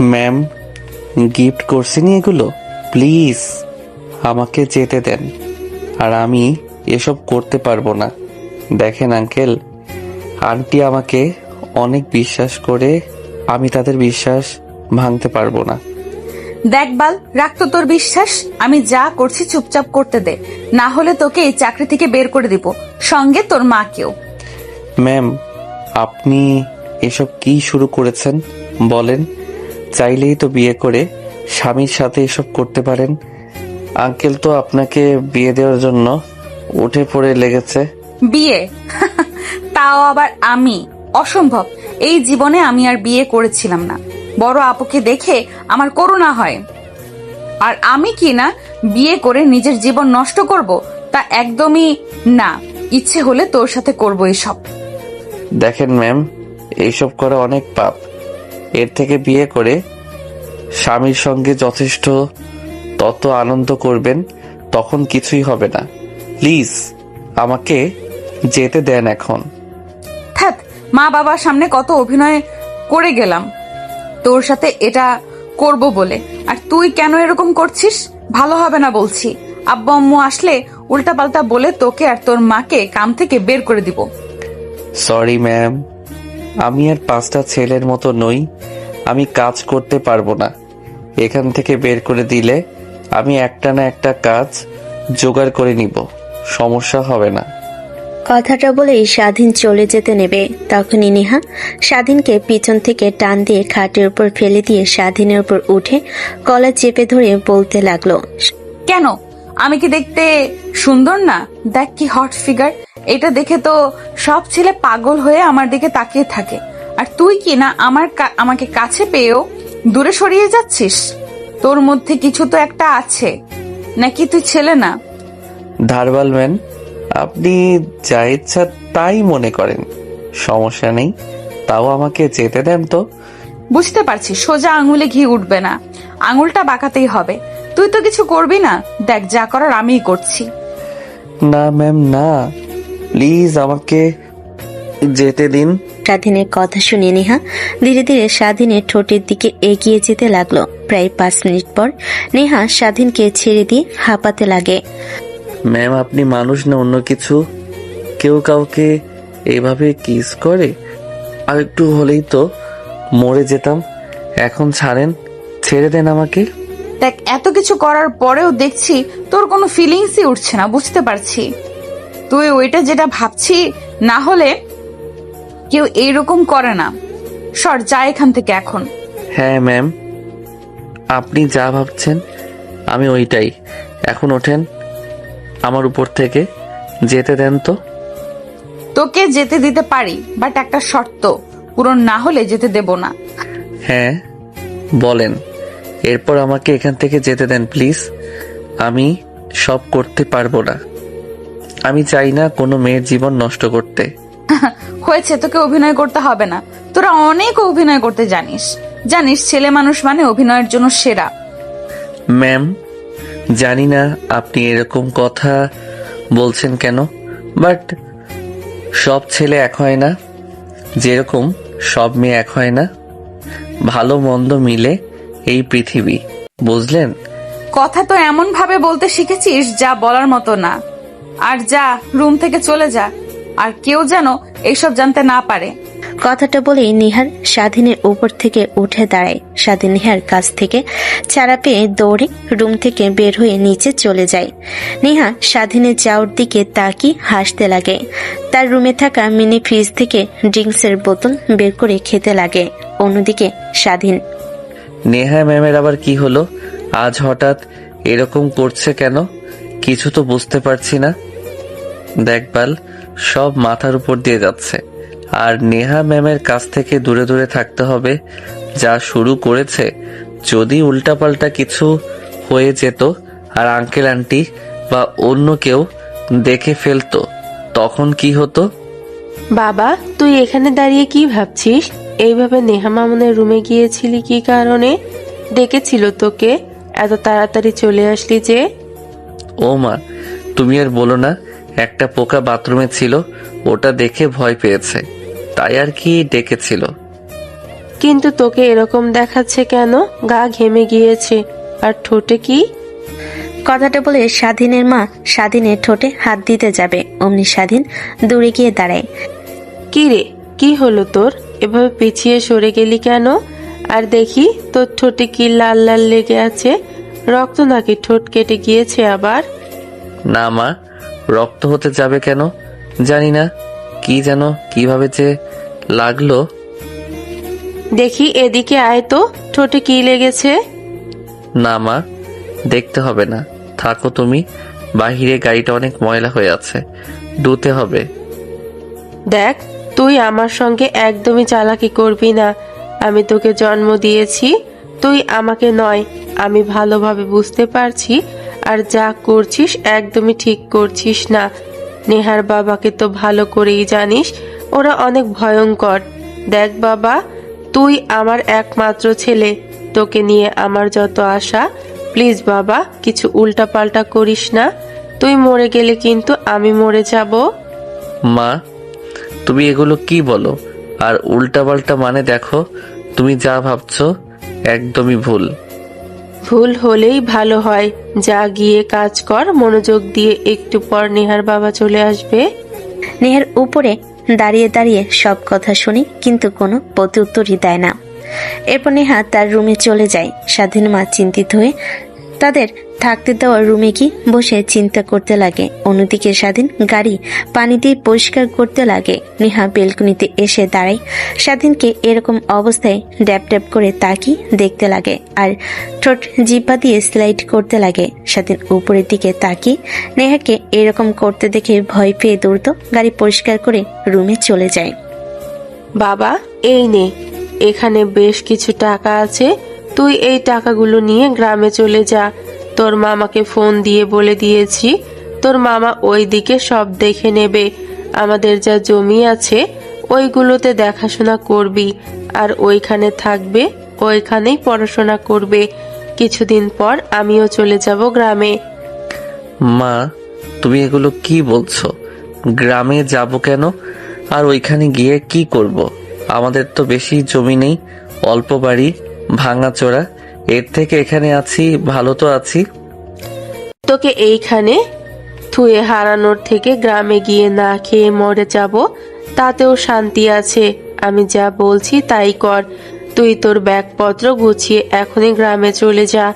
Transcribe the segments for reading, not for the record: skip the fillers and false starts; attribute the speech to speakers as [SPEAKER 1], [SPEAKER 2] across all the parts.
[SPEAKER 1] Ma'am, gift করছেনি এগুলো? Please আমাকে যেতে দেন। আর আমি এসব করতে পারবো না। দেখেন আঙ্কেল, আন্টি আমাকে অনেক বিশ্বাস করে, আমি তাদের বিশ্বাস ভাঙতে পারবো না।
[SPEAKER 2] দেখ বাল, রাখ তো তোর বিশ্বাস। আমি যা করছি চুপচাপ করতে দে, না হলে তোকে এই চাকরি থেকে বের করে দিব, সঙ্গে তোর মাকেও।
[SPEAKER 1] ম্যাম, আপনি এসব কি শুরু করেছেন বলেন? চাইলেই তো বিয়ে করে স্বামীর সাথে এসব করতে পারেন। আঙ্কেল তো আপনাকে বিয়ে দেওয়ার জন্য উঠে পড়ে লেগেছে।
[SPEAKER 2] বিয়ে? তাও আবার আমি? অসম্ভব। এই জীবনে আমি আর বিয়ে করেছিলাম না। বড় আপুকে দেখে আমার করুণা হয়। আর আমি কি না বিয়ে করে নিজের জীবন নষ্ট করব? তা একদমই না। ইচ্ছে হলে তোর সাথে করব এসব।
[SPEAKER 1] দেখেন ম্যাম, এইসব করা অনেক পাপ। এর থেকে বিয়ে করে স্বামীর সঙ্গে যথেষ্ট তত আনন্দ করবেন, তখন কিছুই হবে না। প্লিজ আমাকে যেতে দেন এখন।
[SPEAKER 2] থাক, মা বাবার সামনে কত অভিনয় করে গেলাম তোর সাথে এটা করব বলে, আর তুই কেন এরকম করছিস? ভালো হবে না বলছি। আব্বু আম্মু আসলে উল্টাপাল্টা বলে তোকে আর তোর মাকে কাম থেকে বের করে দিব।
[SPEAKER 1] সরি ম্যাম, আমি আর 5টা ছেলের মতো নই। আমি কাজ করতে পারবো না। এখান থেকে বের করে দিলে আমি একটা না একটা কাজ জোগাড় করে নিব, সমস্যা হবে না।
[SPEAKER 3] কথাটা বলেই স্বাধীন চলে যেতে নেবে, তখনই নেহা স্বাধীনকে পিছন থেকে টান দিয়ে খাটের উপর ফেলে দিয়ে স্বাধীনের উপর উঠে গলা চেপে ধরে বলতে লাগলো,
[SPEAKER 2] কেন? আমি কি দেখতে সুন্দর না? দেখ কি হট ফিগার। এটা দেখে তো সব ছেলে পাগল হয়ে আমার দিকে তাকিয়ে থাকে। আর তুই কি না আমাকে কাছে পেয়েও দূরে সরিয়ে যাচ্ছিস? তোর মধ্যে কিছু তো একটা আছে, নাকি তুই ছেলে না?
[SPEAKER 1] ধারবাল ম্যান, আপনি যা ইচ্ছা তাই মনে করেন, সমস্যা নেই। তাও আমাকে যেতে দেন তো।
[SPEAKER 2] বুঝতে পারছি সোজা আঙুলে ঘি উঠবে না, আঙুলটা বাঁকাতেই হবে। তুই তো কিছু করবি না। দেখ, যা করার আমিই করছি।
[SPEAKER 1] না ম্যাম, না, প্লিজ আমাকে যেতে দিন।
[SPEAKER 3] স্বাধীনের কথা শুনে নেহা ধীরে ধীরে স্বাধীনের ঠোঁটের দিকে এগিয়ে যেতে লাগলো। প্রায় 5 মিনিট পর নেহা স্বাধীনকে ছেড়ে দিয়ে হাঁপাতে লাগে।
[SPEAKER 1] ম্যাম, আপনি মানুষ না অন্য কিছু? কেউ কাউকে এইভাবে কিস করে? আর একটু হলেই তো মরে যেতাম। এখন ছাড়েন, ছেড়ে দেন আমাকে।
[SPEAKER 2] দেখ, এত কিছু করার পরেও দেখছি তোর কোনো ফিলিংসই উঠছে না। বুঝতে পারছি তুই ওইটা যেটা ভাবছি, না হলে কেউ এইরকম করে না। সর, যা এখান থেকে এখন।
[SPEAKER 1] হ্যাঁ ম্যাম, আপনি যা ভাবছেন আমি ওইটাই। এখন ওঠেন আমার উপর থেকে, যেতে দেন তো।
[SPEAKER 2] তোকে যেতে দিতে পারি, বাট একটা শর্ত পূরণ না হলে যেতে দেব না।
[SPEAKER 1] হ্যাঁ বলেন, এরপর আমাকে এখান থেকে যেতে দেন প্লিজ। আমি সব করতে পারবো না। আমি চাই না কোনো মেয়ের জীবন নষ্ট করতে।
[SPEAKER 2] হয়েছে, তোকে অভিনয় করতে হবে না। তোরা অনেক অভিনয় করতে জানিস। জানিস ছেলে মানুষ মানে অভিনয়ের জন্য সেরা।
[SPEAKER 1] ম্যাম, জানি না আপনি এরকম কথা বলছেন কেন, বাট সব ছেলে এক হয় না, যেরকম সব মেয়ে এক হয় না। ভালো মন্দ মিলে এই পৃথিবী, বুঝলেন?
[SPEAKER 2] কথা তো এমন ভাবে বলতে শিখেছিস যা বলার মতো না। আর যা, রুম থেকে চলে যা, আর কেউ যেন এইসব জানতে না পারে।
[SPEAKER 3] কথাটা বলেই নিহার স্বাধীনের উপর থেকে উঠে দাঁড়ায়। স্বাধীন নিহার কাছ থেকে ছাড়া পেয়ে দৌড়ে রুম থেকে বের হয়ে নিচে চলে যায়। নিহা স্বাধীনের যাওয়ার দিকে তাকিয়ে হাসতে লাগে। তার রুমে থাকা মিনি ফ্রিজ থেকে ড্রিঙ্কসের বোতল বের করে খেতে লাগে। অন্যদিকে স্বাধীন,
[SPEAKER 1] নেহা ম্যামের আবার কি হলো? আজ হঠাৎ এরকম করছে কেন? কিছু তো বুঝতে পারছি না। দেখভাল সব মাথার উপর দিয়ে যাচ্ছে। আর নেহা ম্যামের কাছ থেকে দূরে দূরে থাকতে হবে। যা শুরু করেছে, যদি উল্টাপাল্টা কিছু হয়ে যেত আর আঙ্কেল আন্টি বা অন্য কেউ দেখে ফেলতো, তখন কি হতো?
[SPEAKER 4] বাবা, তুই এখানে দাঁড়িয়ে কি ভাবছিস? এইভাবে নেহা মামুনের রুমে গিয়েছিলি কি কারণে? ডেকেছিল তোকে? এত তাড়াতাড়ি চলে আসলি যে?
[SPEAKER 1] ও মা, তুমি আর বলো না, একটা পোকা বাথরুমে ছিল, ওটা দেখে ভয় পেয়েছে, তাই আর কি ডেকেছিল।
[SPEAKER 4] কিন্তু তোকে এরকম দেখাচ্ছে কেন? গা ঘেমে গিয়েছে। আর ঠোঁটে কি?
[SPEAKER 3] কথাটা বলে স্বাধীনের মা স্বাধীনের ঠোঁটে হাত দিতে যাবে, অমনি স্বাধীন দূরে গিয়ে দাঁড়ায়।
[SPEAKER 4] কি রে, কি হলো তোর? এভাবে পিছিয়ে সরে গেলি কেন? আর দেখি তোর ঠোঁটে কি লাল লাল লেগে আছে। রক্ত নাকি ঠোঁট কেটে গিয়েছে আবার?
[SPEAKER 1] না মা, রক্ত হতে যাবে কেন? জানি না, কি যেন কিভাবে যে লাগলো।
[SPEAKER 4] দেখি এদিকে আয় তো, ঠোঁটে কি লেগেছে?
[SPEAKER 1] না মা, দেখতে হবে না, থাকো তুমি। বাহিরে গাড়িটা অনেক ময়লা হয়ে আছে, ধুতে হবে।
[SPEAKER 4] দেখ, তুই আমার সঙ্গে একদমই চালাকি করবি না। আমি তোকে জন্ম দিয়েছি, তুই আমাকে নয়। আমি ভালোভাবে বুঝতে পারছি, আর যা করছিস একদমই ঠিক করছিস না। নেহার বাবাকে তো ভালো করেই জানিস, ওরা অনেক ভয়ঙ্কর। দেখ বাবা, তুই আমার একমাত্র ছেলে, তোকে নিয়ে আমার যত আশা। প্লিজ বাবা, কিছু উল্টাপাল্টা করিস না। তুই মরে গেলে কিন্তু আমি মরে যাব।
[SPEAKER 1] মা, তুমি এগুলো কি বলো? আর উল্টাপাল্টা মানে দেখো, তুমি যা ভাবছো একদমই ভুল।
[SPEAKER 4] ভুল হলেই ভালো হয়। যা গিয়ে কাজ কর মনোযোগ দিয়ে, একটু পর নেহার বাবা চলে আসবে।
[SPEAKER 3] নেহার উপরে দাঁড়িয়ে দাঁড়িয়ে সব কথা শুনি, কিন্তু কোনো প্রত্যুত্তরই দেয় না। এরপর নেহা তার রুমে চলে যায়। স্বাধীন মা চিন্তিত হয়ে তাদের থাকতে দেওয়া রুমে গিয়ে বসে চিন্তা করতে লাগে। অন্যদিকে স্বাধীন গাড়ি পানি দিয়ে পরিষ্কার করতে লাগে। নেহা বেলকনিতে এসে দাঁড়ায়। স্বাধীনকে এরকম অবস্থায় ড্যাব ড্যাব করে তাকিয়ে দেখতে লাগে, আর ঠোঁট জিহ্বা দিয়ে স্লাইড করতে লাগে। স্বাধীন উপরের দিকে তাকিয়ে নেহাকে এরকম করতে দেখে ভয় পেয়ে দ্রুত গাড়ি পরিষ্কার করে রুমে চলে যায়।
[SPEAKER 4] বাবা, এই নে, এখানে বেশ কিছু টাকা আছে। তুই এই টাকাগুলো নিয়ে গ্রামে চলে যা। তোর মামাকে ফোন দিয়ে বলে দিয়েছি, তোর মামা ওই দিকে সব দেখে নেবে। আমাদের যা জমি আছে ওইগুলোতে দেখাশোনা করবি, আর ওইখানে থাকবে, ওইখানেই পড়াশোনা করবে। কিছুদিন পর আমিও চলে যাব গ্রামে।
[SPEAKER 1] মা, তুমি এগুলো কি বলছো? গ্রামে যাব কেন? আর ওইখানে গিয়ে কি করব? আমাদের তো বেশি জমি নেই, অল্প বাড়ি, ভাঙাচোরা। এর থেকে এখানে আছি, ভালো তো আছি।
[SPEAKER 4] তোকে এইখানে থুয়ে হারানোর থেকে গ্রামে গিয়ে না খেয়ে মরে যাব, তাতেও শান্তি আছে। আমি যা বলছি তাই কর। তুই তোর ব্যাগপত্র গুছিয়ে এখনই গ্রামে চলে যা,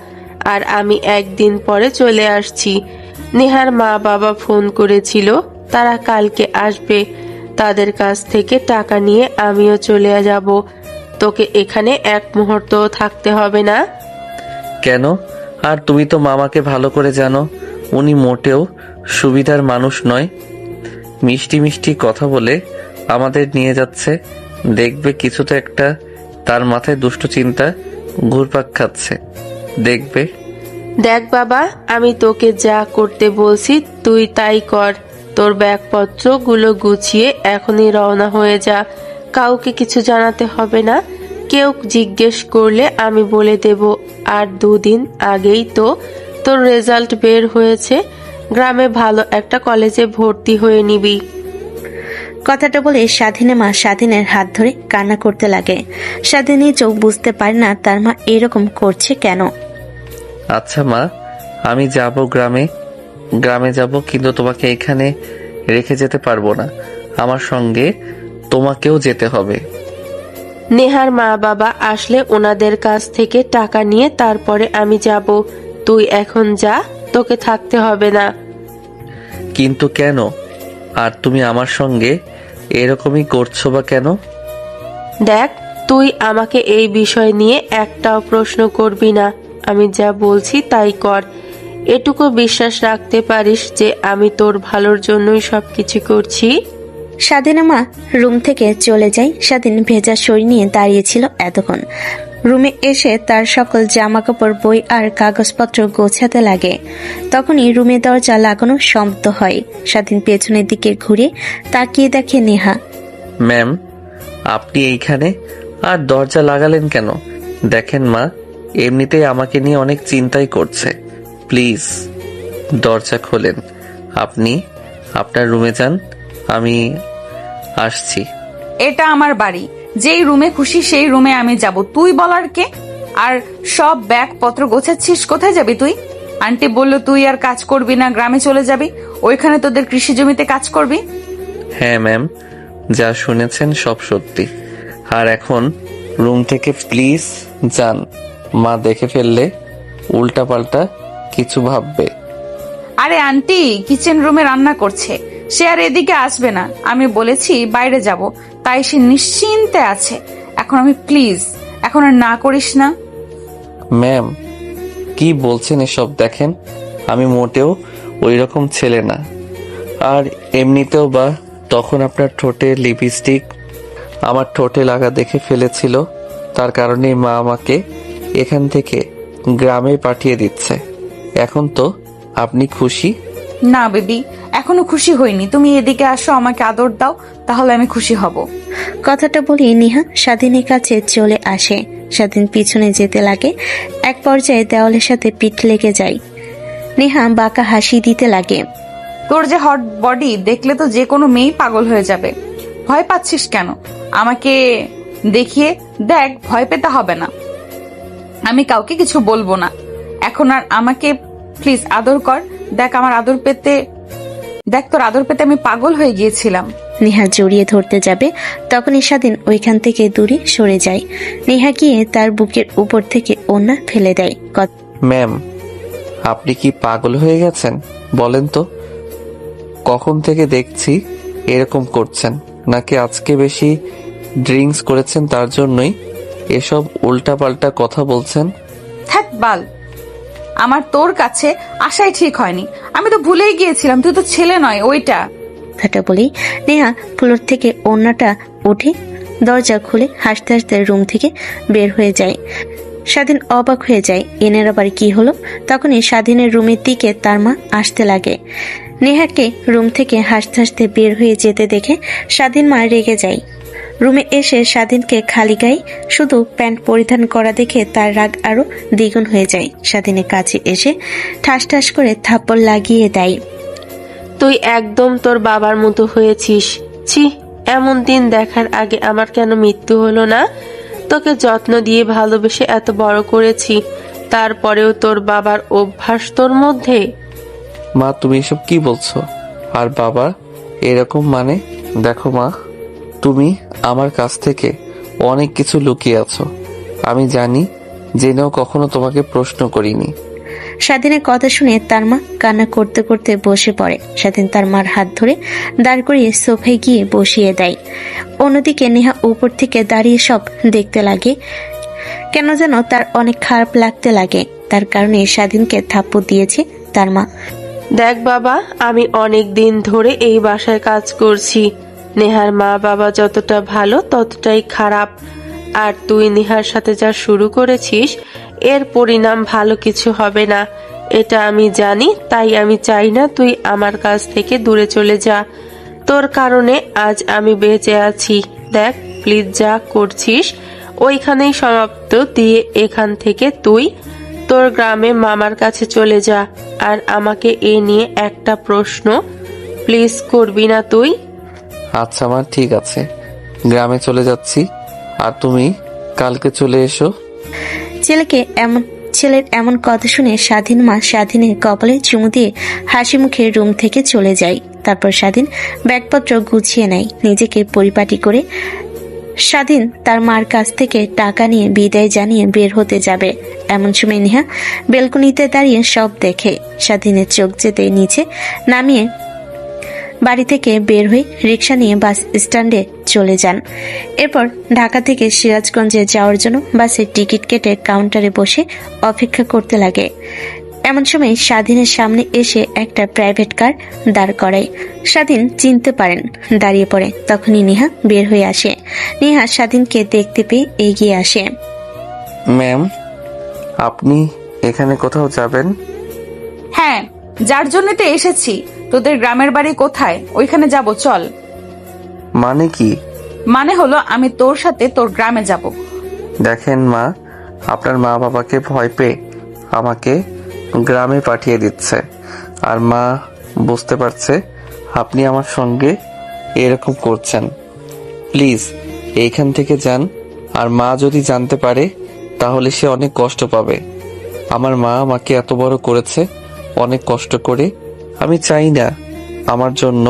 [SPEAKER 4] আর আমি একদিন পরে চলে আসছি। নেহার মা বাবা ফোন করেছিল, তারা কালকে আসবে। তাদের কাছ থেকে টাকা নিয়ে আমিও চলে যাব। তোকে এখানে এক মুহূর্তও থাকতে হবে না।
[SPEAKER 1] কেন? আর তুমি তো মামাকে ভালো করে জানো, উনি মোটেও সুবিধার মানুষ নয়। মিষ্টি মিষ্টি কথা বলে আমাদের নিয়ে যাচ্ছে, দেখবে কিছু তো একটা তার মাথায় দুষ্ট চিন্তা ঘুরপাক খাচ্ছে, দেখবে।
[SPEAKER 4] দেখ বাবা, আমি তোকে যা করতে বলছি তুই তাই কর। তোর ব্যাগপত্রগুলো গুছিয়ে এখনই রওনা হয়ে যা। কাউকে কিছু জানাতে হবে না। কেউ জিজ্ঞেস করলে আমি বলে দেব। আর 2 দিন আগেই তো তোর রেজাল্ট বের হয়েছে। গ্রামে ভালো একটা কলেজে ভর্তি হয়ে নিবি।
[SPEAKER 3] কথাটা বলে স্বাধীনের মা স্বাধীনের হাত ধরে কান্না করতে লাগে। স্বাধীনই চোখ বুঝতে পারে না তার মা এরকম করছে কেন।
[SPEAKER 1] আচ্ছা মা, আমি যাব গ্রামে যাব, কিন্তু তোমাকে এখানে রেখে যেতে পারবো না। আমার সঙ্গে তোমাকেও যেতে হবে।
[SPEAKER 4] নেহার মা বাবা আসলে ওনাদের কাছ থেকে টাকা নিয়ে তারপরে আমি যাব। তুই এখন যা, তোকে থাকতে হবে না।
[SPEAKER 1] কিন্তু কেন? আর তুমি আমার সঙ্গে এরকমই করছো বা কেন?
[SPEAKER 4] দেখ, তুই আমাকে এই বিষয় নিয়ে একটাও প্রশ্ন করবি না। আমি যা বলছি তাই কর। এটুকু বিশ্বাস রাখতে পারিস যে আমি তোর ভালোর জন্যই সবকিছু করছি।
[SPEAKER 3] স্বাধীনের মা রুম থেকে চলে যায়। স্বাধীন ভেজা শরীর নিয়ে দাঁড়িয়েছিল এতক্ষণ। রুমে এসে তার সকল জামা কাপড়, বই আর কাগজপত্র গোছাতে লাগে। তখনই রুমে দরজা লাগানো শব্দ হয়। স্বাধীন পেছনের দিকে ঘুরে তাকিয়ে দেখে নেহা।
[SPEAKER 1] ম্যাম, আপনি এইখানে? আর দরজা লাগালেন কেন? দেখেন মা, এমনিতেই আমাকে নিয়ে অনেক চিন্তাই করছে। প্লিজ দরজা খোলেন। আপনি আপনার রুমে যান, আমি আসছি।
[SPEAKER 2] এটা আমার বাড়ি, যেই রুমে খুশি সেই রুমে আমি যাব, তুই বলার কে? আর সব ব্যাগ পত্র গোছাচ্ছিস, কোথায় যাবি তুই? আন্টি বললো তুই আর কাজ করবি না, গ্রামে চলে যাবি, ওইখানে তোদের কৃষি জমিতে কাজ করবি।
[SPEAKER 1] হ্যাঁ ম্যাম, যা শুনেছেন সব সত্যি। আর এখন রুম থেকে প্লিজ যান, মা দেখে ফেললে উল্টাপাল্টা কিছু ভাববে।
[SPEAKER 2] আরে আন্টি কিচেন রুমে রান্না করছে, সে আর এদিকে আসবে না। আমি বলেছি বাইরে যাব, তাই সে নিশ্চিন্তে আছে। এখন আমি প্লিজ, এখন আর না করিস না।
[SPEAKER 1] ম্যাম কি বলছেন এসব? দেখেন আমি মোটেও ওই রকম ছেলে না। আর এমনিতেও বা তখন আপনার ঠোঁটে লিপস্টিক আমার ঠোঁটে লাগা দেখে ফেলেছিল, তার কারণে মা আমাকে এখান থেকে গ্রামে পাঠিয়ে দিচ্ছে। এখন তো আপনি খুশি?
[SPEAKER 2] না বেবি, এখনো খুশি হইনি। তুমি এদিকে আসো, আমাকে আদর দাও, তাহলে আমি খুশি হব।
[SPEAKER 3] কথাটা বলে নেহা স্বাধীনের কাছে চলে আসে। স্বাধীন পিছনে যেতে লাগে, এক পর্যায়ে দেওয়ালের সাথে পিঠ লেগে যায়। নেহা বাঁকা হাসি দিতে লাগে।
[SPEAKER 2] তোর যে হট বডি দেখলে তো যে কোনো মেয়েই পাগল হয়ে যাবে। ভয় পাচ্ছিস কেন? আমাকে দেখিয়ে দেখ, ভয় পেতে হবে না। আমি কাউকে কিছু বলবো না। এখন আর আমাকে প্লিজ আদর কর। দেখ আমার আদর পেতে, দেখ তোর আদর পেতে আমি পাগল হয়ে গিয়েছিলাম।
[SPEAKER 3] নেহা জড়িয়ে ধরতে যাবে, তখনই স্বাধীন ওইখান থেকে দূরে সরে যায়। নেহা গিয়ে তার বুকের উপর থেকে ওড়না ফেলে দেয়।
[SPEAKER 1] ম্যাম আপনি কি পাগল হয়ে গেছেন? বলেন তো, কখন থেকে দেখছি এরকম করছেন? নাকি আজকে বেশি ড্রিঙ্কস করেছেন তার জন্যই এসব উল্টাপাল্টা কথা বলছেন?
[SPEAKER 2] থাক বাল, আমার তোর কাছে আসাই ঠিক হয়নি। আমি তো ভুলেই গিয়েছিলাম তুই তো ছেলে নয় ওইটা।
[SPEAKER 3] কথাটা বলেই নেহা ফ্লোর থেকে ওড়নাটা উঠে দরজা খুলে হাসতে হাসতে রুম থেকে বের হয়ে যায়। স্বাধীন অবাক হয়ে যায়, এনের আবার কি হলো? তখনই স্বাধীনের রুমের দিকে তার মা আসতে লাগে। নেহাকে রুম থেকে হাসতে হাসতে বের হয়ে যেতে দেখে স্বাধীন মা রেগে যায়। রুমে এসে স্বাধীনকে খালি গায়ে শুধু প্যান্ট পরিধান করা দেখে তার রাগ আরো দ্বিগুণ হয়ে যায়। স্বাধীনের কাছে এসে ঠাস ঠাস করে থাপ্পড় লাগিয়ে দেয়।
[SPEAKER 4] তুই একদম তোর বাবার মতো হয়েছিস। ছি, এমন দিন দেখার আগে আমার কেন মৃত্যু হলো না? তোকে যত্ন দিয়ে ভালোবেসে এত বড় করেছি, তারপরেও তোর বাবার অভ্যাস তোর মধ্যে।
[SPEAKER 1] মা তুমি এসব কি বলছো? আর বাবা এরকম মানে? দেখো মা, তুমি আমার কাছ থেকে অনেক কিছু লুকিয়ে আছো। আমি জানি, জেনেও কখনো তোমাকে প্রশ্ন করিনি।
[SPEAKER 3] স্বাধীনের কথা শুনে তার মা কান্না করতে করতে বসে পড়ে। স্বাধীন তার মার হাত ধরে দাঁড় করিয়ে সোফায় গিয়ে বসিয়ে দেয়। অন্যদিকে নেহা উপর থেকে দাঁড়িয়ে সব দেখতে লাগে। কেন যেন তার অনেক খারাপ লাগতে লাগে, তার কারণে স্বাধীনকে থাপ্পড় দিয়েছে তার মা।
[SPEAKER 4] দেখ বাবা, আমি অনেক দিন ধরে এই বাসায় কাজ করছি। নেহার মা বাবা যতটা ভালো ততটাই খারাপ। আর তুই নেহার সাথে যা শুরু করেছিস, এর পরিণাম ভালো কিছু হবে না, এটা আমি জানি। তাই আমি চাই না তুই আমার কাছ থেকে দূরে চলে যা। তোর কারণে আজ আমি বেঁচে আছি। দেখ প্লিজ, যা করছিস ওইখানেই সমাপ্ত দিয়ে এখান থেকে তুই তোর গ্রামে মামার কাছে চলে যা। আর আমাকে এ নিয়ে একটা প্রশ্ন প্লিজ করবি না তুই?
[SPEAKER 1] আচ্ছা মা, ঠিক আছে, গ্রামে চলে যাচ্ছি। আর তুমি কালকে চলে এসো।
[SPEAKER 3] ছেলের এমন কথা শুনে স্বাধীন মা স্বাধীনের কপালে চুমু দিয়ে হাসি মুখে রুম থেকে চলে যায়। তারপর স্বাধীন ব্যাগপত্র গুছিয়ে নেয়, নিজেকে পরিপাটি করে স্বাধীন তার মার কাছ থেকে টাকা নিয়ে বিদায় জানিয়ে বের হতে যাবে। এমন সময় নেহা বেলকনিতে দাঁড়িয়ে সব দেখে। স্বাধীনের চোখ যেতে নিচে নামিয়ে বাড়ি থেকে বের হয়ে রিক্সা নিয়ে বাস স্ট্যান্ডে চলে যান। এরপর ঢাকা থেকে সিরাজগঞ্জে যাওয়ার জন্য বাসের টিকিট কেটে কাউন্টারে বসে অপেক্ষা করতে লাগে। এমন সময় স্বাধীনের সামনে এসে একটা প্রাইভেট কার দাঁড় করায়। স্বাধীন চিনতে পারেন, দাঁড়িয়ে পড়ে। তখনই নেহা বের হয়ে আসে। নেহা স্বাধীনকে দেখতে পেয়ে এগিয়ে আসে।
[SPEAKER 1] ম্যাম আপনি এখানে কোথাও যাবেন?
[SPEAKER 2] হ্যাঁ, যার জন্য তো এসেছি। তোদের গ্রামের বাড়ি কোথায়? ওইখানে যাব, চল।
[SPEAKER 1] মানে কি?
[SPEAKER 2] মানে হলো আমি তোর সাথে তোর গ্রামে যাব।
[SPEAKER 1] দেখেন মা, আপনার মা বাবাকে ভয় পেয়ে আমাকে গ্রামে পাঠিয়ে দিচ্ছে। আর মা বুঝতে পারছে আপনি আমার সঙ্গে এরকম করছেন। প্লিজ এইখান থেকে যান। আর মা যদি জানতে পারে তাহলে সে অনেক কষ্ট পাবে। আমার মা আমাকে এত বড় করেছে অনেক কষ্ট করে। আমি চাই না আমার জন্য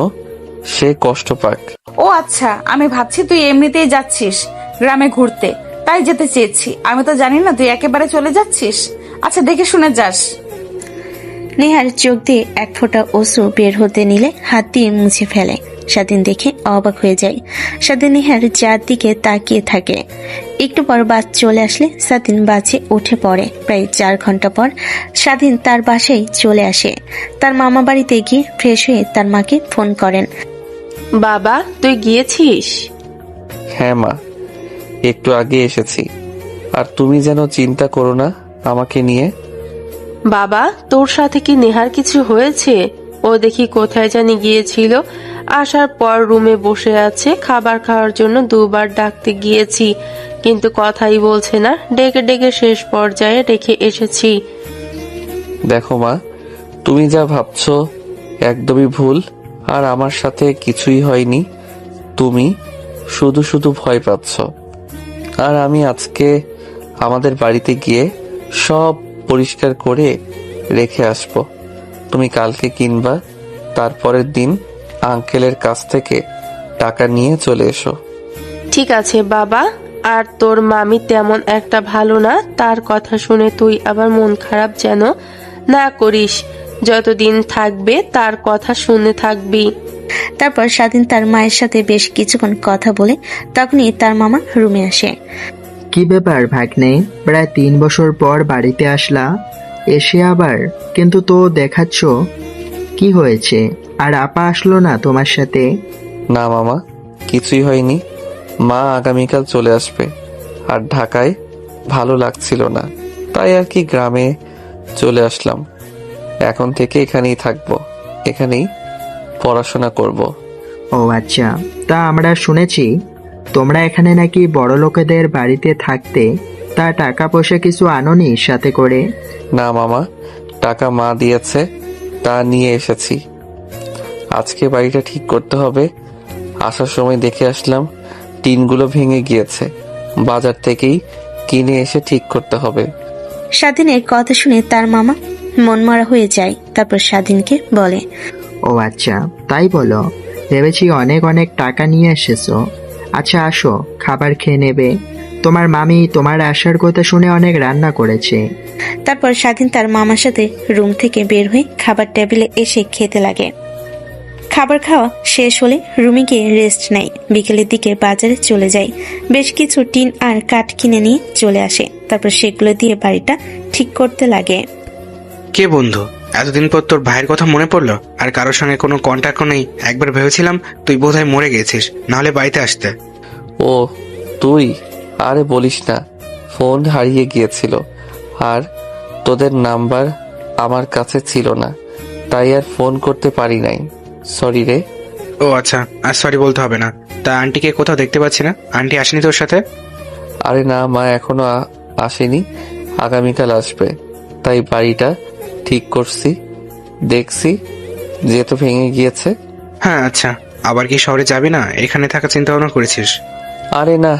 [SPEAKER 1] সে কষ্ট পাক।
[SPEAKER 2] ও আচ্ছা, আমি ভাবছি তুই এমনিতেই যাচ্ছিস গ্রামে ঘুরতে, তাই যেতে চেয়েছি। আমি তো জানি না তুই একেবারে চলে যাচ্ছিস। আচ্ছা, দেখে শুনে যাস।
[SPEAKER 3] নেহার চোখ দিয়ে এক ফোঁটা অশ্রু বের হতে নিলে হাত দিয়ে মুছে ফেলে। স্বাধীন দেখে অবাক হয়ে যায়। স্বাধীন নেহার যার দিকে তাকিয়ে থাকে। একটু পর বাস চলে আসলে স্বাধীন বাসে উঠে পড়ে। প্রায় 4 ঘন্টা পর স্বাধীন তার বাসায় চলে আসে। তার মামা বাড়িতে গিয়ে ফ্রেশ হয়ে তার মাকে ফোন করেন।
[SPEAKER 4] বাবা, তুই গিয়েছিস?
[SPEAKER 1] হ্যাঁ মা, একটু আগে এসেছি। আর তুমি যেন চিন্তা করো না আমাকে নিয়ে।
[SPEAKER 4] বাবা, তোর সাথে কি নেহার কিছু হয়েছে? ও দেখি কোথায় জানি গিয়েছিল, আসার পর রুমে বসে আছে। খাবার খাওয়ার জন্য 2 বার ডাকতে গিয়েছি, কিন্তু কথাই বলছে না। ডেকে ডেকে শেষ পর্যায়ে রেখে এসেছি।
[SPEAKER 1] দেখো মা, তুমি যা ভাবছো একদমই ভুল। আর আমার সাথে কিছুই হয়নি। তুমি শুধু শুধু ভয় পাচ্ছ। আর আমি আজকে আমাদের বাড়িতে গিয়ে সব পরিষ্কার করে রেখে আসবো। তুমি কালকে কিনবা, তারপরের দিন আঙ্কেলের কাছ থেকে টাকা নিয়ে চলে এসো।
[SPEAKER 4] ঠিক আছে বাবা। আর তোর মামি তেমন একটা ভালো না, তার কথা শুনে তুই আবার মন খারাপ যেন না করিস। যতদিন থাকবে তার কথা শুনে থাকবি।
[SPEAKER 3] তারপর স্বাধীন তার মায়ের সাথে বেশ কিছুক্ষণ কথা বলে তখনই তার মামা রুমে আসে।
[SPEAKER 5] কি ব্যাপার ভাগ্নে, প্রায় 3 বছর পর বাড়িতে আসলা, এসে আবার কিন্তু তো দেখাচ্ছ। কি হয়েছে? আর আপা আসলো না তোমার সাথে?
[SPEAKER 1] না মামা, কিছুই হয়নি। মা আগামীকাল চলে আসবে। আর ঢাকায় ভালো লাগছিল না, তাই আর কি গ্রামে চলে আসলাম। এখন থেকে এখানেই থাকবো, এখানেই পড়াশোনা করব।
[SPEAKER 5] ও আচ্ছা, তা আমরা শুনেছি তোমরা এখানে নাকি বড় লোকেদের বাড়িতে থাকতে, তা টাকা পয়সা কিছু আনোনি সাথে করে?
[SPEAKER 1] না মামা, টাকা মা দিয়েছে, তা নিয়ে এসেছি। আজকে বাড়িটা ঠিক করতে হবে। আসার সময় দেখে আসলাম টিনগুলো ভেঙে গিয়েছে। বাজার থেকেই কিনে এসে ঠিক করতে হবে।
[SPEAKER 3] স্বাধীনের কথা শুনে তার মামা মনমরা হয়ে যায়। তারপর স্বাধীনকে বলে,
[SPEAKER 5] ও আচ্ছা, তাই বলো। ভেবেছি অনেক অনেক টাকা নিয়ে এসেছো। আচ্ছা আসো, খাবার খেয়ে নেবে। তোমার মামি তোমার আসার কথা শুনে অনেক রান্না করেছে।
[SPEAKER 3] তারপর স্বাধীন তার মামার সাথে রুম থেকে বের হয়ে খাবার টেবিলে এসে খেতে লাগে। খাবার খাওয়া শেষ হলে রুমে গিয়ে রেস্ট নেয়। বিকেলের দিকে বাজারে চলে যায়। বেশ কিছু টিন আর কাঠ কিনে নিয়ে চলে আসে। তারপর সেগুলো দিয়ে বাড়িটা ঠিক করতে লাগে।
[SPEAKER 6] কে বন্ধু, এতদিন পর তোর ভাইয়ের কথা মনে পড়লো? আর কারোর সঙ্গে কোনো কন্ট্যাক্টও নেই। একবার ভেবেছিলাম তুই বোধহয় মরে গেছিস, নাহলে বাড়িতে আসতে।
[SPEAKER 1] ও তুই? আরে বলিস না, ফোন হারিয়ে গিয়েছিল। আর তোদের নাম্বার আমার কাছে ছিল না, তাই আর ফোন করতে পারি নাই। সরি রে।
[SPEAKER 6] ও আচ্ছা, আর সরি বলতে হবে না। তা আন্টিকে কোথাও দেখতে পাচ্ছি না, আন্টি আসেনি তোর সাথে?
[SPEAKER 1] আরে না, মা এখনো আসেনি, আগামীকাল আসবে। তাই বাড়িটা ঠিক করছি, দেখছি যেহেতু ভেঙে গিয়েছে।
[SPEAKER 6] হ্যাঁ আচ্ছা, আবার কি শহরে যাবি না? এখানে থাকার চিন্তা ভাবনা করেছিস?
[SPEAKER 1] আরে না,